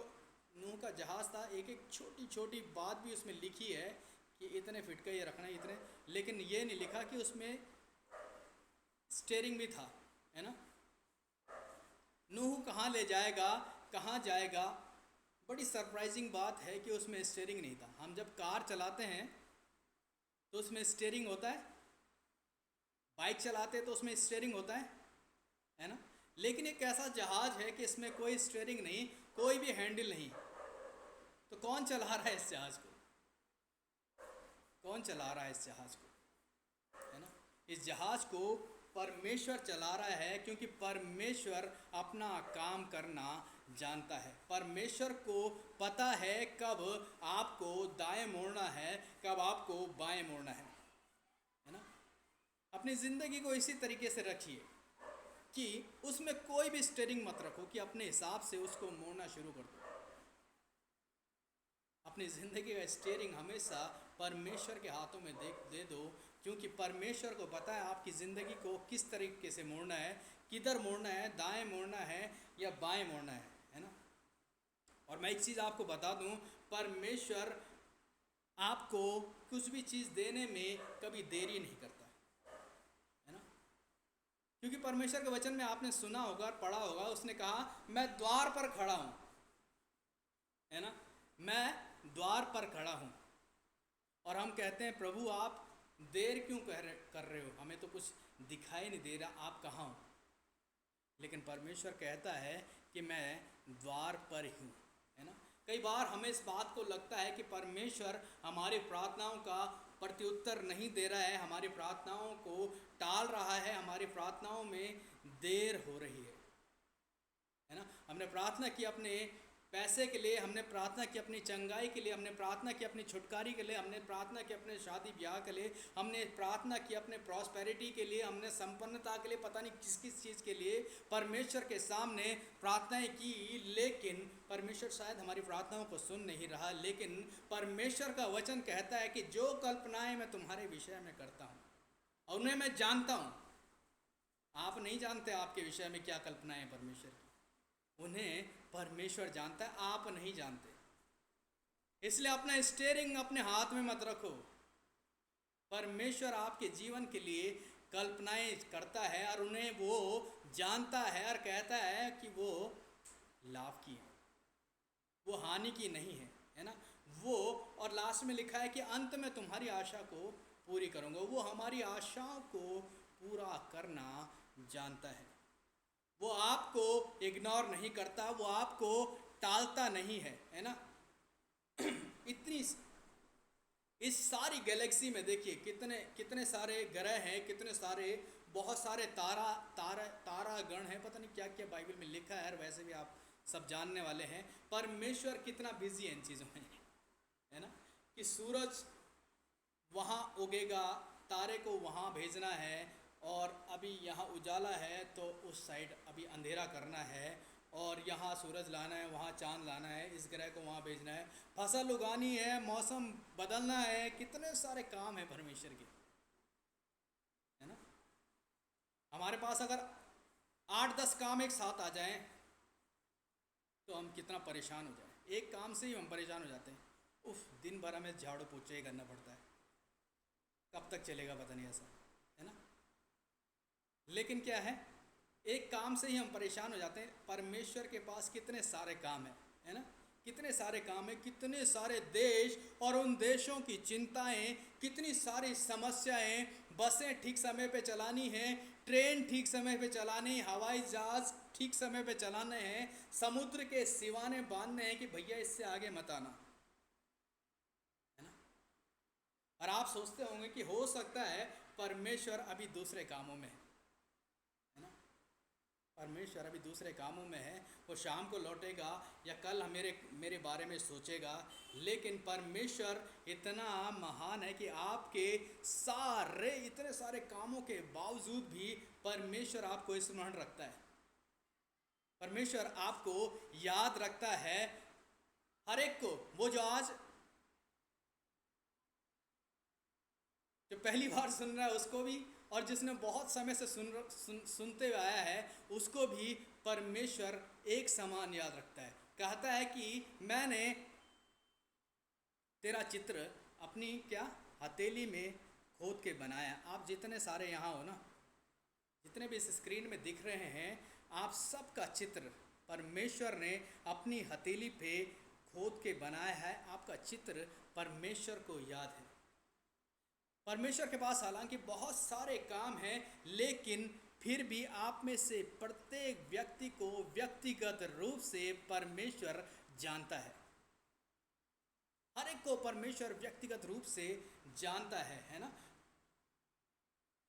नूह का जहाज था, एक एक छोटी छोटी बात भी उसमें लिखी है कि इतने फीट का ये रखना है, इतने, लेकिन ये नहीं लिखा कि उसमें स्टीयरिंग भी था, है ना। नूह कहाँ ले जाएगा, कहाँ जाएगा, बड़ी सरप्राइजिंग बात है कि उसमें स्टीयरिंग नहीं था। हम जब कार चलाते हैं तो उसमें स्टीयरिंग होता है, बाइक चलाते हैं तो उसमें स्टीयरिंग होता है ना। लेकिन एक ऐसा जहाज है कि इसमें कोई स्टीयरिंग नहीं, कोई भी हैंडल नहीं। तो कौन चला रहा है इस जहाज को, कौन चला रहा है इस जहाज को, है ना। इस जहाज को परमेश्वर चला रहा है, क्योंकि परमेश्वर अपना काम करना जानता है। परमेश्वर को पता है कब आपको दाएं मोड़ना है, कब आपको बाएं मोड़ना है ना। अपनी ज़िंदगी को इसी तरीके से रखिए कि उसमें कोई भी स्टीयरिंग मत रखो कि अपने हिसाब से उसको मोड़ना शुरू कर दो। अपनी ज़िंदगी का स्टीयरिंग हमेशा परमेश्वर के हाथों में दे दो, क्योंकि परमेश्वर को पता है आपकी ज़िंदगी को किस तरीके से मोड़ना है, किधर मोड़ना है, दाएं मोड़ना है या बाएं मोड़ना है ना। और मैं एक चीज़ आपको बता दूं, परमेश्वर आपको कुछ भी चीज़ देने में कभी देरी नहीं करता, है ना। क्योंकि परमेश्वर के वचन में आपने सुना होगा, पढ़ा होगा, उसने कहा मैं द्वार पर खड़ा हूँ, है ना। मैं द्वार पर खड़ा हूँ। और हम कहते हैं प्रभु आप देर क्यों कर रहे हो, हमें तो कुछ दिखाई नहीं दे रहा, आप कहाँ हो। लेकिन परमेश्वर कहता है कि मैं द्वार पर हूँ, है ना। कई बार हमें इस बात को लगता है कि परमेश्वर हमारी प्रार्थनाओं का प्रत्युत्तर नहीं दे रहा है, हमारी प्रार्थनाओं को टाल रहा है, हमारी प्रार्थनाओं में देर हो रही है ना। हमने प्रार्थना की अपने पैसे के लिए, हमने प्रार्थना की अपनी चंगाई के लिए, हमने प्रार्थना की अपनी छुटकारी के लिए, हमने प्रार्थना की अपने शादी ब्याह के लिए, हमने प्रार्थना की अपने प्रॉस्पेरिटी के लिए, हमने संपन्नता के लिए, पता नहीं किस किस चीज़ के लिए परमेश्वर के सामने प्रार्थनाएं की, लेकिन परमेश्वर शायद हमारी प्रार्थनाओं को सुन नहीं रहा। लेकिन परमेश्वर का वचन कहता है कि जो कल्पनाएं मैं तुम्हारे विषय में करता हूँ और उन्हें मैं जानता हूँ। आप नहीं जानते आपके विषय में क्या कल्पनाएं हैं परमेश्वर की, उन्हें परमेश्वर जानता है, आप नहीं जानते। इसलिए अपना स्टीयरिंग अपने हाथ में मत रखो। परमेश्वर आपके जीवन के लिए कल्पनाएं करता है और उन्हें वो जानता है और कहता है कि वो लाभ की है, वो हानि की नहीं है ना। वो और लास्ट में लिखा है कि अंत में तुम्हारी आशा को पूरी करूँगा। वो हमारी आशाओं को पूरा करना जानता है। वो आपको इग्नोर नहीं करता, वो आपको टालता नहीं है ना। इतनी इस सारी गैलेक्सी में देखिए कितने कितने सारे ग्रह हैं, कितने सारे बहुत सारे तारा गण हैं, पता नहीं क्या क्या बाइबल में लिखा है, वैसे भी आप सब जानने वाले हैं। परमेश्वर कितना बिजी है इन चीज़ों में, है ना, कि सूरज वहाँ उगेगा, तारे को वहाँ भेजना है, और अभी यहाँ उजाला है तो उस साइड अभी अंधेरा करना है, और यहाँ सूरज लाना है, वहाँ चांद लाना है, इस ग्रह को वहाँ भेजना है, फसल उगानी है, मौसम बदलना है, कितने सारे काम हैं परमेश्वर के, है ना। हमारे पास अगर 8-10 काम एक साथ आ जाएं तो हम कितना परेशान हो जाए। एक काम से ही हम परेशान हो जाते हैं। उफ, दिन भर हमें झाड़ू पोछा ही करना पड़ता है, कब तक चलेगा पता नहीं, ऐसा है ना। लेकिन क्या है, एक काम से ही हम परेशान हो जाते हैं। परमेश्वर के पास कितने सारे काम है ना, कितने सारे काम हैं, कितने सारे देश और उन देशों की चिंताएं, कितनी सारी समस्याएं। बसें ठीक समय पे चलानी है, ट्रेन ठीक समय पे चलानी, हवाई जहाज ठीक समय पे चलाने हैं, समुद्र के सिवाने बांधने हैं कि भैया इससे आगे मत आना, है ना। और आप सोचते होंगे कि हो सकता है परमेश्वर अभी दूसरे कामों में है ना, परमेश्वर अभी दूसरे कामों में है, वो शाम को लौटेगा या कल मेरे बारे में सोचेगा। लेकिन परमेश्वर इतना महान है कि आपके इतने सारे कामों के बावजूद भी परमेश्वर आपको स्मरण रखता है, परमेश्वर आपको याद रखता है, हर एक को। वो जो पहली बार सुन रहा है उसको भी, और जिसने बहुत समय से सुनते हुए आया है उसको भी परमेश्वर एक समान याद रखता है। कहता है कि मैंने तेरा चित्र अपनी क्या हथेली में खोद के बनाया। आप जितने सारे यहाँ हो ना, जितने भी इस स्क्रीन में दिख रहे हैं, आप सबका चित्र परमेश्वर ने अपनी हथेली पे खोद के बनाया है। आपका चित्र परमेश्वर को याद है। परमेश्वर के पास हालांकि बहुत सारे काम हैं, लेकिन फिर भी आप में से प्रत्येक व्यक्ति को व्यक्तिगत रूप से परमेश्वर जानता है। हर एक को परमेश्वर व्यक्तिगत रूप से जानता है ना।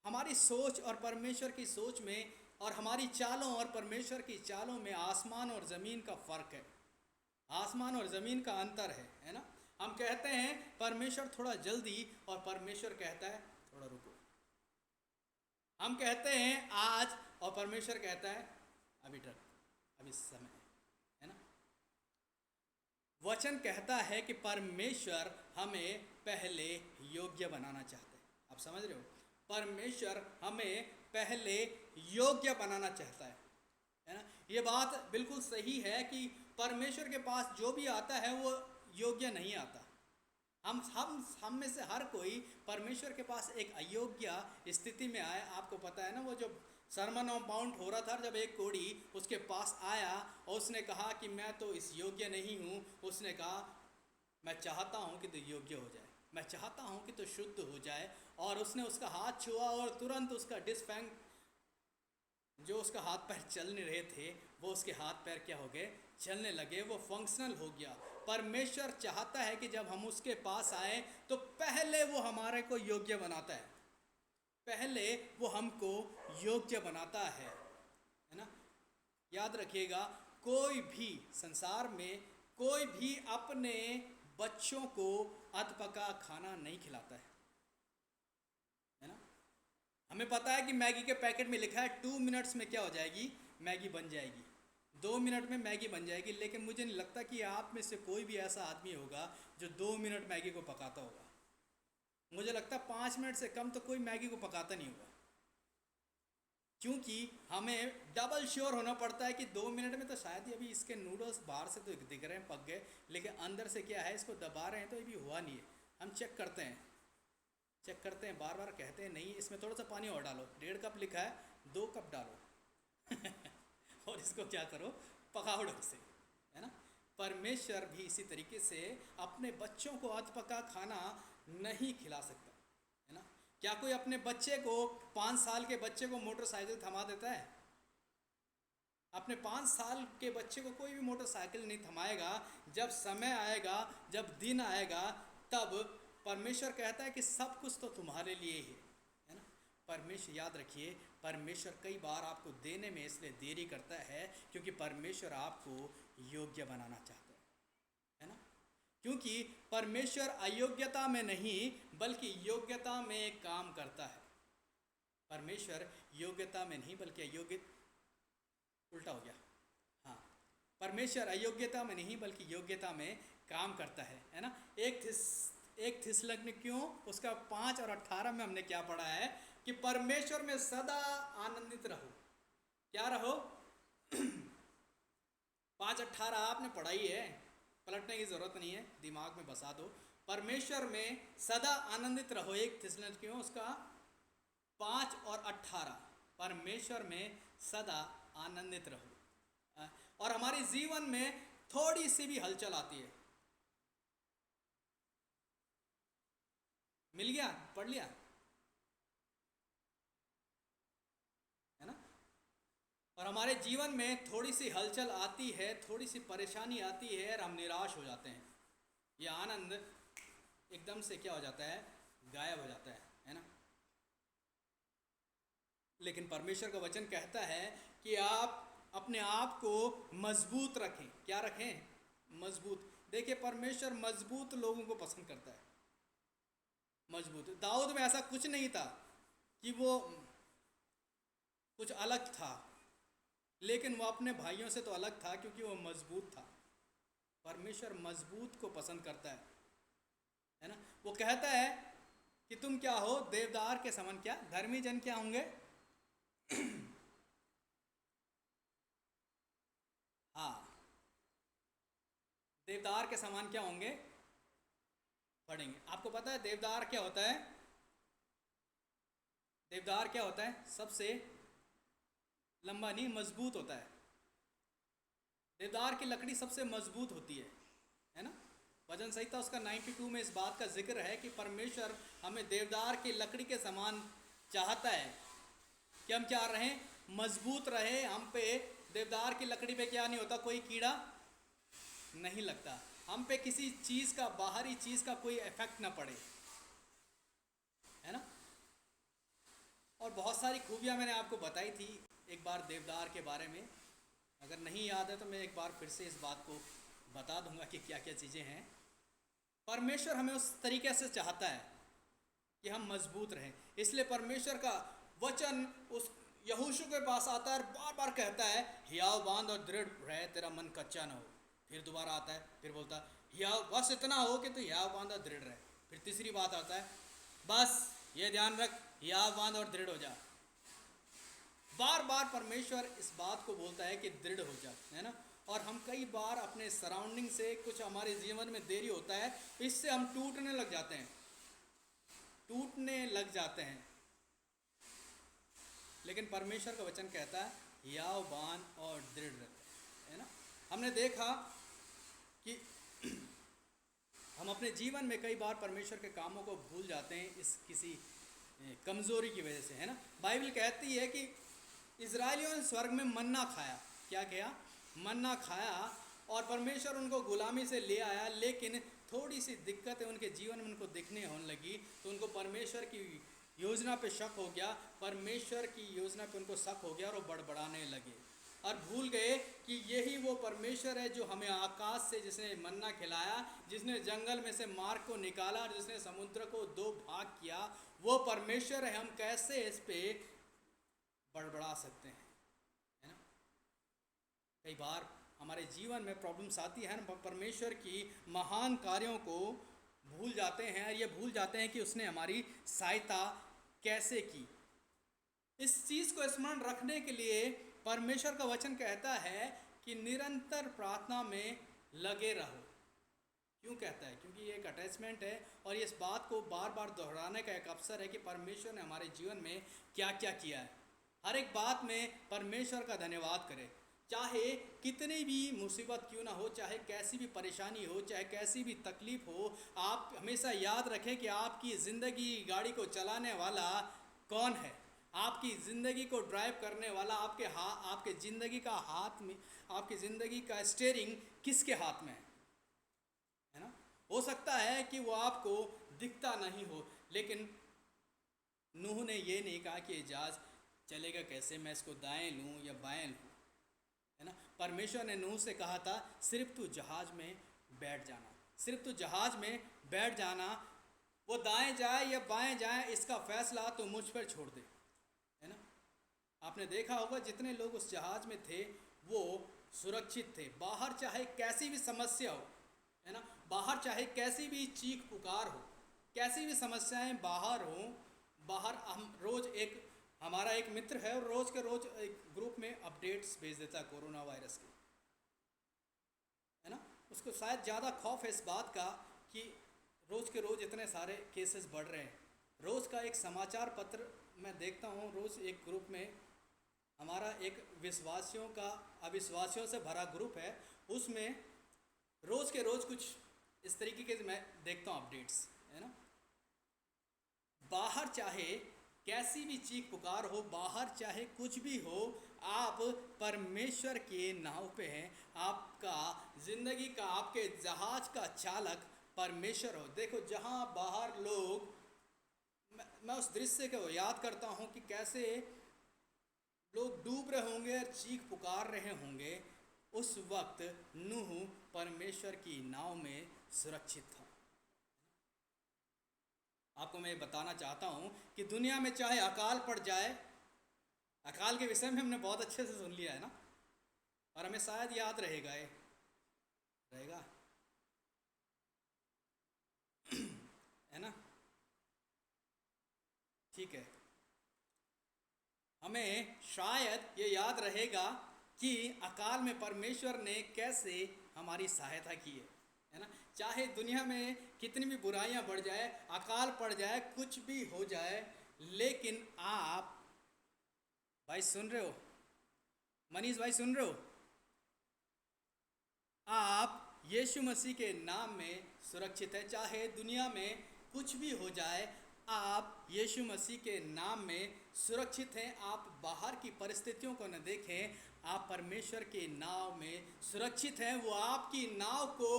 हमारी सोच और परमेश्वर की सोच में, और हमारी चालों और परमेश्वर की चालों में आसमान और ज़मीन का फ़र्क है, आसमान और ज़मीन का अंतर है ना। हम कहते हैं परमेश्वर थोड़ा जल्दी, और परमेश्वर कहता है थोड़ा रुको। हम कहते हैं आज, और परमेश्वर कहता है अभी तक, अभी समय है ना। वचन कहता है कि परमेश्वर हमें पहले योग्य बनाना चाहते हैं। आप समझ रहे हो, परमेश्वर हमें पहले योग्य बनाना चाहता है ना। ये बात बिल्कुल सही है कि परमेश्वर के पास जो भी आता है वो योग्य नहीं आता। हम में से हर कोई परमेश्वर के पास एक अयोग्य स्थिति में आए। आपको पता है ना, वो जो सरमन ऑन माउंट हो रहा था, जब एक कोढ़ी उसके पास आया और उसने कहा कि मैं तो इस योग्य नहीं हूँ, उसने कहा मैं चाहता हूँ कि तो योग्य हो जाए, मैं चाहता हूँ कि तो शुद्ध हो जाए। और उसने उसका हाथ छुआ और तुरंत उसका डिस्फैंग, जो उसका हाथ पैर चल नहीं रहे थे, वो उसके हाथ पैर क्या हो गए, चलने लगे, वो फंक्शनल हो गया। परमेश्वर चाहता है कि जब हम उसके पास आए तो पहले वो हमारे को योग्य बनाता है, पहले वो हमको योग्य बनाता है ना। याद रखिएगा, कोई भी संसार में कोई भी अपने बच्चों को अधपका खाना नहीं खिलाता है ना। हमें पता है कि मैगी के पैकेट में लिखा है 2 मिनट्स में क्या हो जाएगी, मैगी बन जाएगी, 2 मिनट में मैगी बन जाएगी। लेकिन मुझे नहीं लगता कि आप में से कोई भी ऐसा आदमी होगा जो 2 मिनट मैगी को पकाता होगा। मुझे लगता है 5 मिनट से कम तो कोई मैगी को पकाता नहीं होगा, क्योंकि हमें डबल श्योर होना पड़ता है कि 2 मिनट में तो शायद ही अभी इसके नूडल्स बाहर से तो दिख रहे हैं पक गए, लेकिन अंदर से क्या है, इसको दबा रहे हैं तो ये भी हुआ नहीं है। हम चेक करते हैं, बार बार कहते हैं नहीं इसमें थोड़ा सा पानी और डालो, 1.5 कप लिखा है 2 कप डालो और इसको क्या करो, पकाओ ढंग से, है ना। परमेश्वर भी इसी तरीके से अपने बच्चों को अधपका खाना नहीं खिला सकता, है ना। क्या कोई अपने बच्चे को, 5 साल के बच्चे को मोटरसाइकिल थमा देता है? अपने 5 साल के बच्चे को कोई भी मोटरसाइकिल नहीं थमाएगा। जब समय आएगा, जब दिन आएगा, तब परमेश्वर कहता है कि सब कुछ तो तुम्हारे लिए ही है ना। परमेश्वर, याद रखिए, परमेश्वर कई बार आपको देने में इसलिए देरी करता है क्योंकि परमेश्वर आपको योग्य बनाना चाहता है ना। क्योंकि परमेश्वर अयोग्यता में नहीं बल्कि योग्यता में काम करता है। परमेश्वर योग्यता में नहीं बल्कि उल्टा हो गया, हाँ, परमेश्वर अयोग्यता में नहीं बल्कि योग्यता में काम करता है ना। एक थिस्सलुनीकियों उसका 5 और 18 में हमने क्या पढ़ा है कि परमेश्वर में सदा आनंदित रहो। क्या रहो? 5:18 आपने पढ़ाई है, पलटने की जरूरत नहीं है, दिमाग में बसा दो। परमेश्वर में सदा आनंदित रहो, 1 थिस्सलुनीकियों उसका 5 और 18, परमेश्वर में सदा आनंदित रहो। और हमारे जीवन में थोड़ी सी भी हलचल आती है, मिल गया, पढ़ लिया, है ना। और हमारे जीवन में थोड़ी सी हलचल आती है, थोड़ी सी परेशानी आती है और हम निराश हो जाते हैं, ये आनंद एकदम से क्या हो जाता है, गायब हो जाता है ना। लेकिन परमेश्वर का वचन कहता है कि आप अपने आप को मजबूत रखें। क्या रखें? मजबूत। देखिए, परमेश्वर मजबूत लोगों को पसंद करता है, मजबूत। दाऊद में ऐसा कुछ नहीं था कि वो कुछ अलग था, लेकिन वो अपने भाइयों से तो अलग था क्योंकि वो मजबूत था। परमेश्वर मजबूत को पसंद करता है ना। वो कहता है कि तुम क्या हो, देवदार के समान। क्या धर्मी जन क्या होंगे? हाँ, देवदार के समान क्या होंगे? पढ़ेंगे। आपको पता है देवदार क्या होता है? देवदार क्या होता है? सबसे लंबा नहीं, मजबूत होता है। देवदार की लकड़ी सबसे मजबूत होती है ना। वचन संहिता उसका 92 में इस बात का जिक्र है कि परमेश्वर हमें देवदार की लकड़ी के समान चाहता है कि हम क्या रहें, मजबूत रहे। हम पे देवदार की लकड़ी पे क्या नहीं होता, कोई कीड़ा नहीं लगता, हम पे किसी चीज़ का, बाहरी चीज़ का कोई इफेक्ट ना पड़े, है ना। और बहुत सारी खूबियाँ मैंने आपको बताई थी एक बार देवदार के बारे में। अगर नहीं याद है तो मैं एक बार फिर से इस बात को बता दूंगा कि क्या क्या चीज़ें हैं। परमेश्वर हमें उस तरीके से चाहता है कि हम मजबूत रहें। इसलिए परमेश्वर का वचन उस यहोशू के पास आता है और बार बार कहता है, हियाव बांध और दृढ़ रहे, तेरा मन कच्चा ना हो। फिर दोबारा आता है, फिर बोलता है हियाव, बस इतना हो कि तू हियाव बांध और दृढ़ रहे। फिर तीसरी बात आता है, बस ये ध्यान रख, हियाव बांध और दृढ़ हो जा। बार बार परमेश्वर इस बात को बोलता है कि दृढ़ हो जा, है ना। और हम कई बार अपने सराउंडिंग से, कुछ हमारे जीवन में देरी होता है, इससे हम टूटने लग जाते हैं। लेकिन परमेश्वर का वचन कहता है हियाव बांध और दृढ़ रहते, है ना। हमने देखा कि हम अपने जीवन में कई बार परमेश्वर के कामों को भूल जाते हैं इस किसी कमज़ोरी की वजह से, है ना। बाइबल कहती है कि इजराइलियों ने स्वर्ग में मन्ना खाया। क्या किया? मन्ना खाया, और परमेश्वर उनको गुलामी से ले आया, लेकिन थोड़ी सी दिक्कतें उनके जीवन में उनको दिखने होने लगी, तो उनको परमेश्वर की योजना पे शक हो गया, परमेश्वर की योजना पे उनको शक हो गया और वो बड़बड़ाने लगे और भूल गए कि यही वो परमेश्वर है जो हमें आकाश से, जिसने मन्ना खिलाया, जिसने जंगल में से मार्ग को निकाला और जिसने समुद्र को दो भाग किया, वो परमेश्वर है। हम कैसे इस पे बड़बड़ा सकते हैं, है ना। कई बार हमारे जीवन में प्रॉब्लम्स आती है, हम परमेश्वर की महान कार्यों को भूल जाते हैं, ये भूल जाते हैं कि उसने हमारी सहायता कैसे की। इस चीज़ को स्मरण रखने के लिए परमेश्वर का वचन कहता है कि निरंतर प्रार्थना में लगे रहो। क्यों कहता है? क्योंकि ये एक अटैचमेंट है और इस बात को बार बार दोहराने का एक अवसर है कि परमेश्वर ने हमारे जीवन में क्या क्या किया है। हर एक बात में परमेश्वर का धन्यवाद करें, चाहे कितनी भी मुसीबत क्यों ना हो, चाहे कैसी भी परेशानी हो, चाहे कैसी भी तकलीफ हो। आप हमेशा याद रखें कि आपकी ज़िंदगी गाड़ी को चलाने वाला कौन है, आपकी ज़िंदगी को ड्राइव करने वाला, आपके ज़िंदगी का हाथ में, आपकी ज़िंदगी का स्टीयरिंग किसके हाथ में है ना। हो सकता है कि वो आपको दिखता नहीं हो, लेकिन नूह ने ये नहीं कहा कि जहाज चलेगा कैसे, मैं इसको दाएं लूं या बाएं लूं, है ना। परमेश्वर ने नूह से कहा था सिर्फ तू जहाज में बैठ जाना, सिर्फ तू जहाज में बैठ जाना, वो दाएं जाए या बाएं जाए इसका फैसला तो मुझ पर छोड़ दे, है ना। आपने देखा होगा जितने लोग उस जहाज में थे वो सुरक्षित थे। बाहर चाहे कैसी भी समस्या हो, है ना, बाहर चाहे कैसी भी चीख पुकार हो, कैसी भी समस्याएं बाहर हो, बाहर हम रोज़ हमारा एक मित्र है और रोज़ के रोज़ एक ग्रुप में अपडेट्स भेज देता है कोरोना वायरस के, है ना। उसको शायद ज़्यादा खौफ है इस बात का कि रोज़ के रोज़ इतने सारे केसेस बढ़ रहे हैं। रोज़ का एक समाचार पत्र मैं देखता हूँ, रोज़ एक ग्रुप में हमारा एक विश्वासियों का अविश्वासियों से भरा ग्रुप है, उसमें रोज़ के रोज़ कुछ इस तरीके के मैं देखता हूँ अपडेट्स, है ना। बाहर चाहे कैसी भी चीख पुकार हो, बाहर चाहे कुछ भी हो, आप परमेश्वर के नाव पे हैं। आपका ज़िंदगी का, आपके जहाज का चालक परमेश्वर हो। देखो जहाँ बाहर लोग, मैं उस दृश्य को याद करता हूँ कि कैसे लोग डूब रहे होंगे, चीख पुकार रहे होंगे, उस वक्त नूह परमेश्वर की नाव में सुरक्षित था। आपको मैं बताना चाहता हूँ कि दुनिया में चाहे अकाल पड़ जाए, अकाल के विषय में हमने बहुत अच्छे से सुन लिया है ना, और हमें शायद याद रहेगा है ना, ठीक है। हमें शायद ये याद रहेगा कि अकाल में परमेश्वर ने कैसे हमारी सहायता की है ना। चाहे दुनिया में कितनी भी बुराइयां बढ़ जाए, अकाल पड़ जाए, कुछ भी हो जाए, लेकिन आप भाई सुन रहे हो, मनीष भाई सुन रहे हो, आप यीशु मसीह के नाम में सुरक्षित है। चाहे दुनिया में कुछ भी हो जाए, आप यीशु मसीह के नाम में सुरक्षित हैं। आप बाहर की परिस्थितियों को न देखें, आप परमेश्वर के नाव में सुरक्षित हैं। वो आपकी नाव को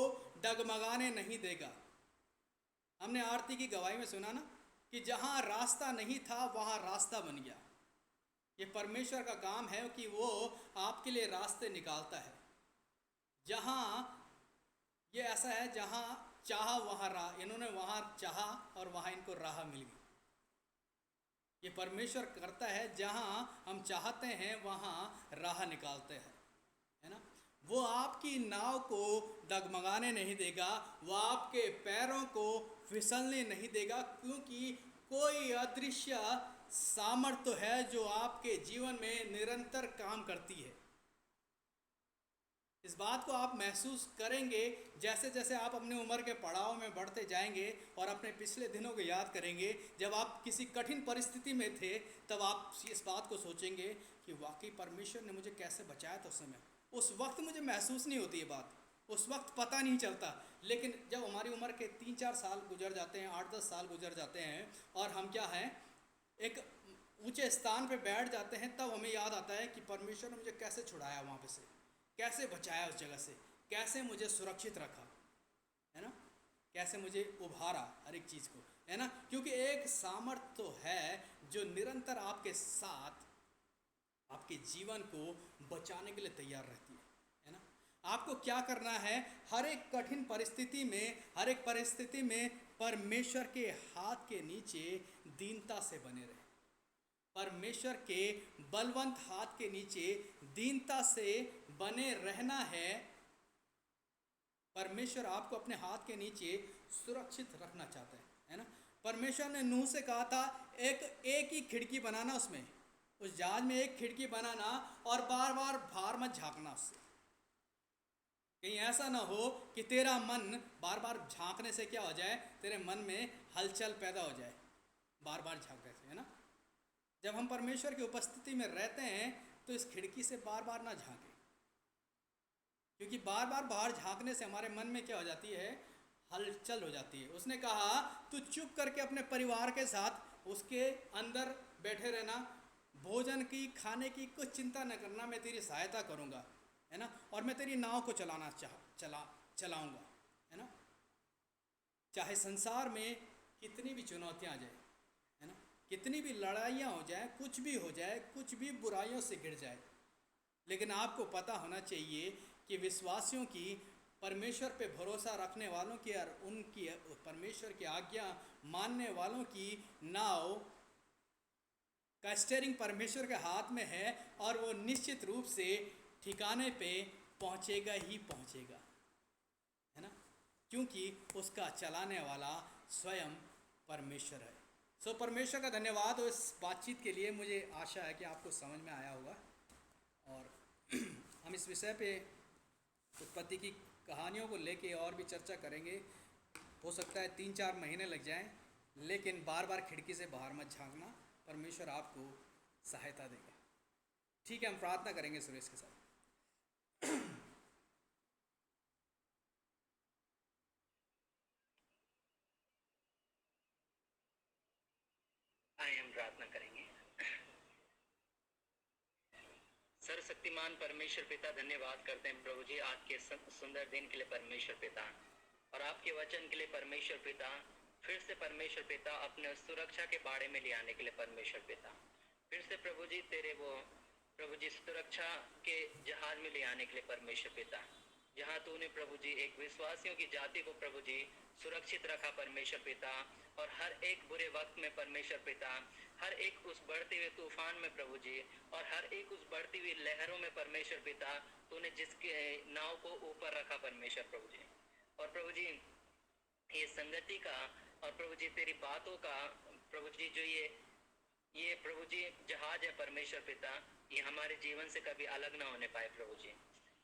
डगमगाने नहीं देगा। हमने आरती की गवाही में सुना ना कि जहाँ रास्ता नहीं था वहाँ रास्ता बन गया। ये परमेश्वर का काम है कि वो आपके लिए रास्ते निकालता है। जहाँ ये ऐसा है, जहाँ चाहा वहाँ राह, इन्होंने वहाँ चाहा और वहाँ इनको राह मिल गई। ये परमेश्वर करता है, जहाँ हम चाहते हैं वहाँ राह निकालते हैं, है ना। वो आपकी नाव को डगमगाने नहीं देगा, वो आपके पैरों को फिसलने नहीं देगा, क्योंकि कोई अदृश्य सामर्थ्य है जो आपके जीवन में निरंतर काम करती है। इस बात को आप महसूस करेंगे जैसे जैसे आप अपनी उम्र के पड़ाव में बढ़ते जाएंगे और अपने पिछले दिनों को याद करेंगे। जब आप किसी कठिन परिस्थिति में थे, तब आप इस बात को सोचेंगे कि वाकई परमेश्वर ने मुझे कैसे बचाया था उस समय। उस वक्त मुझे महसूस नहीं होती ये बात, उस वक्त पता नहीं चलता, लेकिन जब हमारी उम्र के 3-4 साल गुजर जाते हैं, 8-10 साल गुजर जाते हैं और हम क्या हैं, एक ऊंचे स्थान पे बैठ जाते हैं, तब हमें याद आता है कि परमेश्वर ने मुझे कैसे छुड़ाया वहाँ पे से, कैसे बचाया उस जगह से, कैसे मुझे सुरक्षित रखा, है ना, कैसे मुझे उभारा हर एक चीज़ को, है ना, क्योंकि एक सामर्थ्य तो है जो निरंतर आपके साथ आपके जीवन को बचाने के लिए तैयार रहती है ना। आपको क्या करना है, हर एक कठिन परिस्थिति में, हर एक परिस्थिति में परमेश्वर के हाथ के नीचे दीनता से बने रहे, परमेश्वर के बलवंत हाथ के नीचे दीनता से बने रहना है। परमेश्वर आपको अपने हाथ के नीचे सुरक्षित रखना चाहता है ना। परमेश्वर ने नूह से कहा था एक ही खिड़की बनाना, उसमें उस जहाज में एक खिड़की बनाना और बार बार बाहर मत झांकना उससे। कहीं ऐसा ना हो कि तेरा मन बार बार झांकने से क्या हो जाए, तेरे मन में हलचल पैदा हो जाए बार बार झांकने से, है ना। जब हम परमेश्वर की उपस्थिति में रहते हैं तो इस खिड़की से बार बार ना झांकें, क्योंकि बार बार बाहर झांकने से हमारे मन में क्या हो जाती है, हलचल हो जाती है। उसने कहा तू चुप करके अपने परिवार के साथ उसके अंदर बैठे रहना, भोजन की खाने की कुछ चिंता न करना, मैं तेरी सहायता करूँगा, है ना, और मैं तेरी नाव को चलाऊँगा, है ना। चाहे संसार में कितनी भी चुनौतियाँ आ जाए, है ना, कितनी भी लड़ाइयाँ हो जाए, कुछ भी हो जाए, कुछ भी बुराइयों से घिर जाए, लेकिन आपको पता होना चाहिए कि विश्वासियों की, परमेश्वर पे भरोसा रखने वालों की और उनकी परमेश्वर की आज्ञा मानने वालों की नाव का स्टीयरिंग परमेश्वर के हाथ में है और वो निश्चित रूप से ठिकाने पे पहुंचेगा ही पहुंचेगा, है ना, क्योंकि उसका चलाने वाला स्वयं परमेश्वर है। सो परमेश्वर का धन्यवाद हो इस बातचीत के लिए। मुझे आशा है कि आपको समझ में आया होगा और हम इस विषय पे उत्पत्ति की कहानियों को लेके और भी चर्चा करेंगे। हो सकता है 3-4 महीने लग जाएं, लेकिन बार बार खिड़की से बाहर मत झांकना, परमेश्वर आपको सहायता देगा। ठीक है, हम प्रार्थना करेंगे सुरेश के साथ। आइए हम प्रार्थना करेंगे। सर्वशक्तिमान परमेश्वर पिता, धन्यवाद करते हैं प्रभु जी आज के सुंदर दिन के लिए परमेश्वर पिता, और आपके वचन के लिए परमेश्वर पिता। फिर से परमेश्वर पिता अपने सुरक्षा के बारे में ले आने के लिए परमेश्वर पिता, फिर से प्रभु जी तेरे वो प्रभु जी सुरक्षा के जहाज में ले आने के लिए परमेश्वर पिता, जहाँ तूने प्रभु जी एक विश्वासियों की जाति को प्रभु जी सुरक्षित रखा परमेश्वर पिता, और हर एक बुरे वक्त में परमेश्वर पिता, हर एक उस बढ़ते हुए तूफान में प्रभु जी, और हर एक उस बढ़ती हुई लहरों में परमेश्वर पिता, तूने जिसके नाव को ऊपर रखा परमेश्वर प्रभु जी। और प्रभु जी ये संगति का और प्रभु जी तेरी बातों का प्रभु जी जो ये प्रभु जी जहाज है परमेश्वर पिता, ये हमारे जीवन से कभी अलग ना होने पाए प्रभु जी।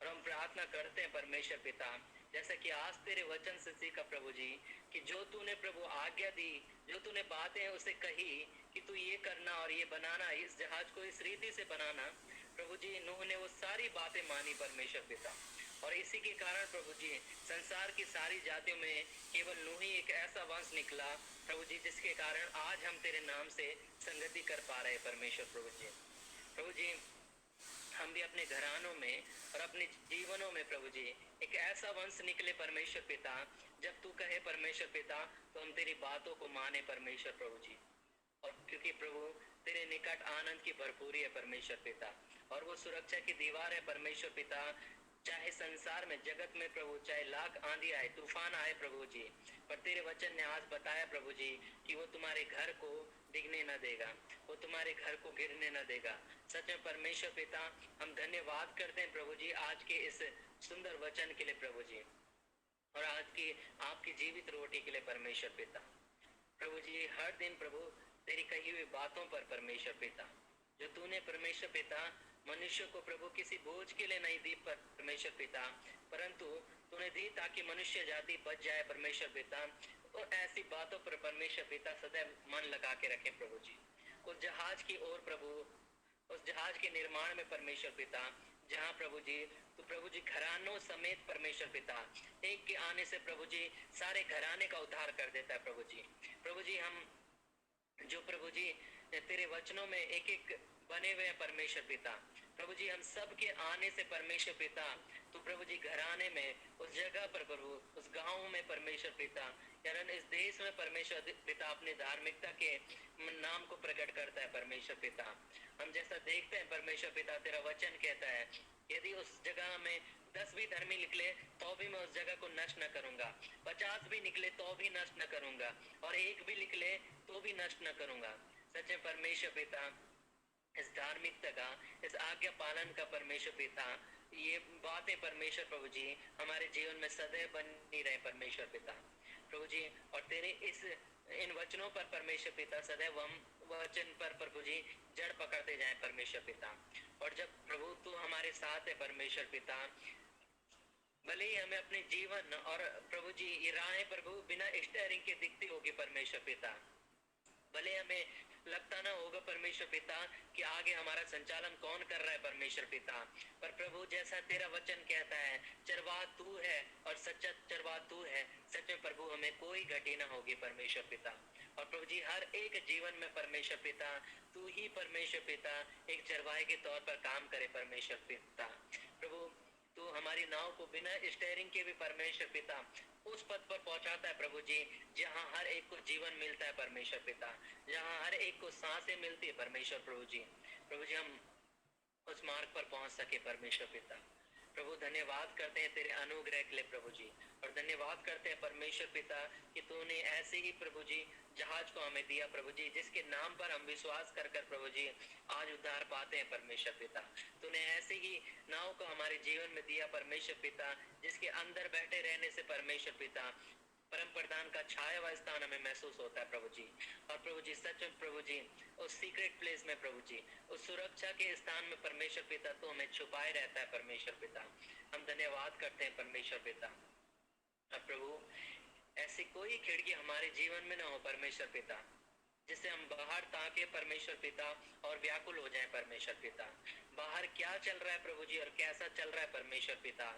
और हम प्रार्थना करते हैं परमेश्वर पिता, जैसा कि आज तेरे वचन से सीखा प्रभु जी, कि जो तूने प्रभु आज्ञा दी, जो तूने बातें उसे कही कि तू ये करना और ये बनाना, इस जहाज को इस रीति से बनाना, प्रभु जी नूह ने वो सारी बातें मानी परमेश्वर पिता, और इसी के कारण प्रभु जी संसार की सारी जातियों में केवल नूह ही एक ऐसा वंश निकला प्रभु जी, जिसके कारण आज हम तेरे नाम से संगति कर पा रहे परमेश्वर प्रभु जी। प्रभु जी हम भी अपने घरानों में और अपने जीवनों में प्रभु जी एक ऐसा वंश निकले परमेश्वर पिता, जब तू कहे परमेश्वर पिता तो हम तेरी बातों को माने परमेश्वर प्रभु जी। और क्योंकि प्रभु तेरे निकट आनंद की भरपूरी है परमेश्वर पिता, और वो सुरक्षा की दीवार है परमेश्वर पिता, चाहे संसार में जगत में प्रभु चाहे लाख आंधी आए तूफान आए प्रभु जी, पर तेरे वचन ने आज बताया प्रभु जी कि वो तुम्हारे घर को डिगने न देगा, वो तुम्हारे घर को गिरने न देगा। सच में परमेश्वर पिता हम धन्यवाद करते हैं प्रभु जी आज के इस सुंदर वचन के लिए प्रभु जी, और आज की आपकी जीवित रोटी के लिए परमेश्वर पिता। प्रभु जी हर दिन प्रभु तेरी कही हुई बातों पर परमेश्वर पिता, जो तूने परमेश्वर पिता मनुष्य को प्रभु किसी बोझ के लिए नहीं दी परमेश्वर पिता, परंतु तूने दी ताकि मनुष्य जाति बच जाए परमेश्वर पिता। और ऐसी बातों पर परमेश्वर पिता सदैव मन लगा के रखे प्रभु जी। उस जहाज की ओर प्रभु, उस जहाज के निर्माण में परमेश्वर पिता, जहाँ प्रभु जी तो प्रभु जी घरानों समेत परमेश्वर पिता एक के आने से प्रभु जी सारे घराने का उद्धार कर देता है प्रभु जी। प्रभु जी हम जो प्रभु जी तेरे वचनों में एक एक बने हुए हैं परमेश्वर पिता, प्रभु जी हम सब के आने से परमेश्वर पिता तो प्रभु जी घराने में उस जगह पर प्रभु उस गांव में परमेश्वर पिता यानी इस देश में परमेश्वर पिता अपनी धार्मिकता के नाम को प्रकट करता है परमेश्वर पिता। हम जैसा देखते हैं परमेश्वर पिता तेरा वचन कहता है यदि उस जगह में 10 भी धर्मी निकले तो भी मैं उस जगह को नष्ट न करूंगा, 50 भी निकले तो भी नष्ट न करूंगा और एक भी निकले तो भी नष्ट न करूंगा। सच्चे परमेश्वर पिता इस धार्मिकता का इस आज्ञा पालन का परमेश्वर पिता ये बातें परमेश्वर प्रभु जी हमारे जीवन में सदैव बनी रहे परमेश्वर पिता प्रभु जी। और तेरे इन वचनों पर परमेश्वर पिता सदैव हम वचन पर प्रभु जी जड़ पकड़ते जाएं परमेश्वर पिता। और जब प्रभु तू हमारे साथ है परमेश्वर पिता भले ही हमें अपने जीवन और प्रभु जी ये राहें प्रभु बिना स्टीयरिंग के दिखती होगी परमेश्वर पिता, भले हमें लगता ना होगा परमेश्वर पिता कि आगे हमारा संचालन कौन कर रहा है परमेश्वर पिता, पर प्रभु जैसा तेरा वचन कहता है चरवाहा तू है और सच्चा चरवाहा तू है, सच में प्रभु हमें कोई घटी ना होगी परमेश्वर पिता। और प्रभु जी हर एक जीवन में परमेश्वर पिता तू ही परमेश्वर पिता एक चरवाहे के तौर पर काम करे परमेश्वर पिता। प्रभु तू हमारी नाव को बिना स्टीयरिंग के भी परमेश्वर पिता उस पद पर पहुंचाता है प्रभु जी जहां हर एक को जीवन मिलता है परमेश्वर पिता, जहां हर एक को सांसें मिलती है परमेश्वर प्रभु जी। प्रभु जी हम उस मार्ग पर पहुंच सके परमेश्वर पिता। प्रभु धन्यवाद करते हैं तेरे अनुग्रह के लिए प्रभु जी, और धन्यवाद करते हैं परमेश्वर पिता कि तूने ऐसे ही प्रभु जी जहाज को हमें दिया प्रभु जी जिसके नाम पर हम विश्वास कर कर प्रभु जी आज उद्धार पाते हैं परमेश्वर पिता। तूने ऐसे ही नाव को हमारे जीवन में दिया परमेश्वर पिता जिसके अंदर बैठे रहने से परमेश्वर पिता परम प्रधान का छाया हुआ स्थान हमें महसूस होता है प्रभु जी। और प्रभु जी सच में प्रभु जी उस सीक्रेट प्लेस में प्रभु जी उस सुरक्षा के स्थान में परमेश्वर पिता तो हमें छुपाए रहता है परमेश्वर पिता। हम धन्यवाद करते हैं परमेश्वर पिता। और प्रभु ऐसी कोई खिड़की हमारे जीवन में ना हो परमेश्वर पिता जिससे हम बाहर ताके परमेश्वर पिता और व्याकुल हो जाएं परमेश्वर पिता, बाहर क्या चल रहा है प्रभु जी और कैसा चल रहा है परमेश्वर पिता।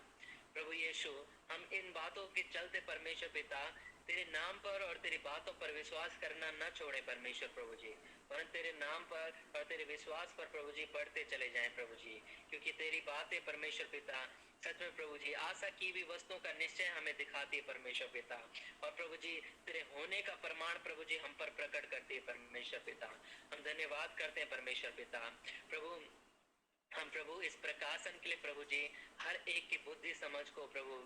प्रभु यीशु हम इन बातों के चलते परमेश्वर पिता तेरे नाम पर और तेरी बातों पर विश्वास करना न छोड़े परमेश्वर प्रभु जी, वरन तेरे नाम पर और तेरे विश्वास पर प्रभु जी बढ़ते चले जाएं प्रभु जी, क्योंकि तेरी बातें परमेश्वर पिता सच में प्रभु जी आशा की भी वस्तुओं का निश्चय हमें दिखाती है परमेश्वर पिता। और प्रभु जी तेरे होने का प्रमाण प्रभु जी हम पर प्रकट करती है परमेश्वर पिता। हम धन्यवाद करते हैं परमेश्वर पिता। प्रभु हम प्रभु इस प्रकाशन के लिए प्रभु जी हर एक की बुद्धि समझ को प्रभु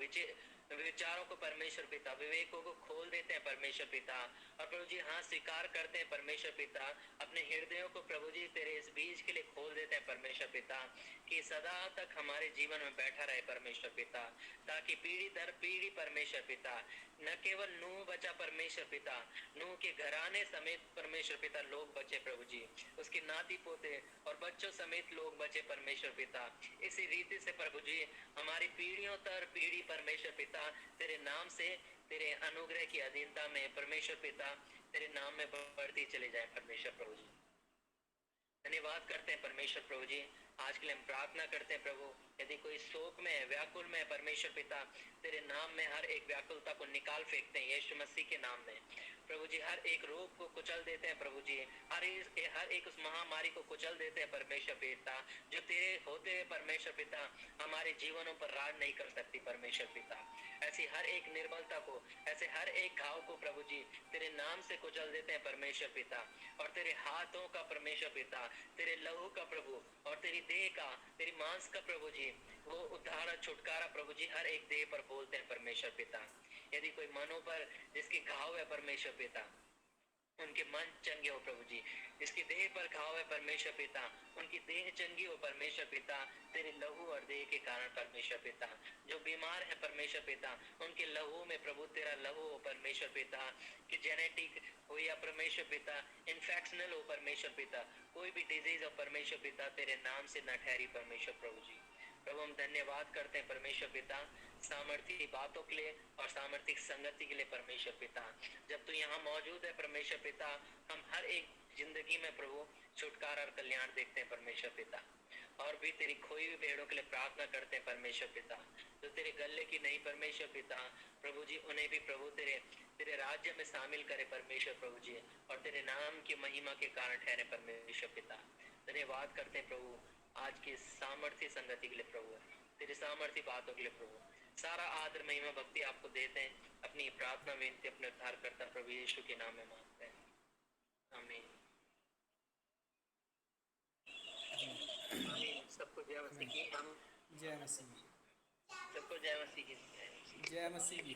विचारों को परमेश्वर पिता विवेकों को खोल देते हैं परमेश्वर पिता। और प्रभु जी हाँ स्वीकार करते हैं परमेश्वर पिता अपने हृदयों को प्रभु जी तेरे इस बीज के लिए खोल देते हैं परमेश्वर पिता कि सदा तक हमारे जीवन में बैठा रहे परमेश्वर पिता, ताकि पीढ़ी दर पीढ़ी परमेश्वर पिता न केवल नूह बचा परमेश्वर पिता, नूह के घराने समेत परमेश्वर पिता लोग बचे प्रभु जी, उसके नाती पोते और बच्चों समेत लोग बचे परमेश्वर पिता। इसी रीति से प्रभु जी हमारी पीढ़ियों तर पीढ़ी परमेश्वर पिता तेरे नाम से तेरे अनुग्रह की अधीनता में परमेश्वर पिता तेरे नाम में बढ़ती चले जाए परमेश्वर प्रभु जी। धन्यवाद करते हैं परमेश्वर प्रभु जी। आज के लिए हम प्रार्थना करते हैं प्रभु यदि कोई शोक में है व्याकुल में है परमेश्वर पिता तेरे नाम में हर एक व्याकुलता को निकाल फेंकते हैं यीशु मसीह के नाम में प्रभु जी। हर एक रोग को कुचल देते हैं प्रभु जी, हर एक उस महामारी को कुचल देते हैं परमेश्वर पिता जो तेरे होते हुए परमेश्वर पिता हमारे जीवनों पर राज नहीं कर सकती परमेश्वर पिता। ऐसी हर एक निर्बलता को ऐसे हर एक घाव को प्रभु जी तेरे नाम से कुचल देते हैं परमेश्वर पिता। और तेरे हाथों का परमेश्वर पिता तेरे लहू का प्रभु और तेरी देह का तेरी मांस का प्रभु जी वो उद्धार छुटकारा प्रभु जी हर एक देह पर बोलते हैं परमेश्वर पिता। यदि कोई मनों पर जिसके घाव है परमेश्वर पिता उनके मन चंगे हो प्रभु जी, जिसकी देह पर घाव है परमेश्वर पिता उनकी देह चंगी हो परमेश्वर पिता तेरे लहू और देह के कारण परमेश्वर पिता। जो बीमार है परमेश्वर पिता उनके लहू में प्रभु तेरा लहू हो परमेश्वर पिता कि जेनेटिक हो या परमेश्वर पिता इन्फेक्शनल हो परमेश्वर पिता कोई भी डिजीज हो परमेश्वर पिता तेरे नाम से न ठहरी परमेश्वर प्रभु जी। प्रभु हम धन्यवाद करते हैं परमेश्वर पिता सामर्थ्य बातों के लिए और सामर्थ्य संगति के लिए परमेश्वर पिता। जब तू यहाँ मौजूद है परमेश्वर पिता हम हर एक जिंदगी में प्रभु छुटकारा और कल्याण देखते हैं परमेश्वर पिता। और भी तेरी खोई हुई भेड़ों के लिए प्रार्थना करते हैं परमेश्वर पिता जो तेरे गले की नहीं परमेश्वर पिता प्रभु जी उन्हें भी प्रभु तेरे राज्य में शामिल करे परमेश्वर प्रभु जी और तेरे नाम की महिमा के कारण ठहरे परमेश्वर पिता। धन्यवाद करते हैं प्रभु आज की सामर्थ्य संगति के लिए प्रभु, तेरी सामर्थ्य बातों के लिए प्रभु। सारा आदर महिमा भक्ति आपको देते हैं। अपनी प्रार्थना विनती अपने उद्धार करता प्रभु यीशु के नाम में मांगते हैं, आमीन। आमीन। सबको जय मसीह की। हम जय मसीह की। सबको जय मसीह की। जय मसीह की।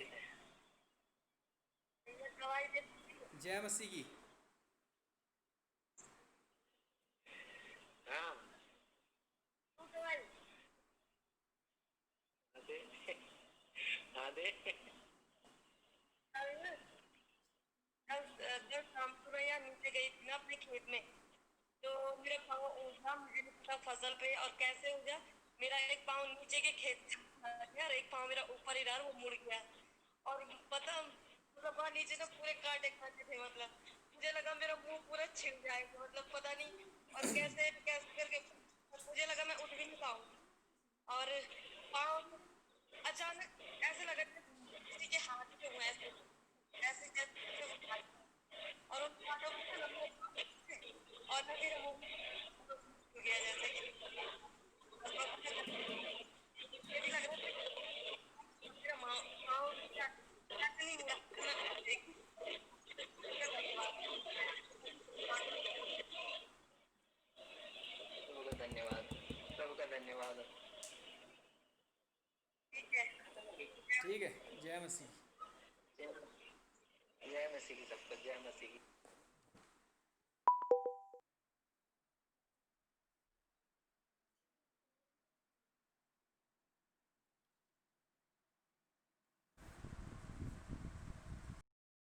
जय मसीह की। हाँ दे जब शाम को मैं यहाँ नीचे गई थी ना अपने खेत में, तो मेरा पाँव उठा, मुझे नहीं पता फसल पे और कैसे हो गया। मेरा एक पाँव नीचे के खेत में और एक पाँव मेरा ऊपर ही रहा, वो मुड़ गया। और पता मतलब वहाँ नीचे ना पूरे कांटे कांटे थे, मतलब मुझे लगा मेरा मुंह पूरा छिल जाएगा, मतलब पता नहीं। और कैसे कैसे करके मुझे लगा मैं उठ भी नहीं पाऊँ। और पाँव अचानक ऐसे लगा किसी के हाथ में हुआ, ऐसे ऐसे जैसे और उन हाथों को लंबे और ना मेरा मुंह हो गया, जैसे कि ये भी लग रहा था मेरा पाँव ऐसे नहीं हुआ पूरा एक प्रभु का धन्यवाद, प्रभु का धन्यवाद। ठीक है। ठीक है। जय मसीह। जय मसीह की। सबको जय मसीह की।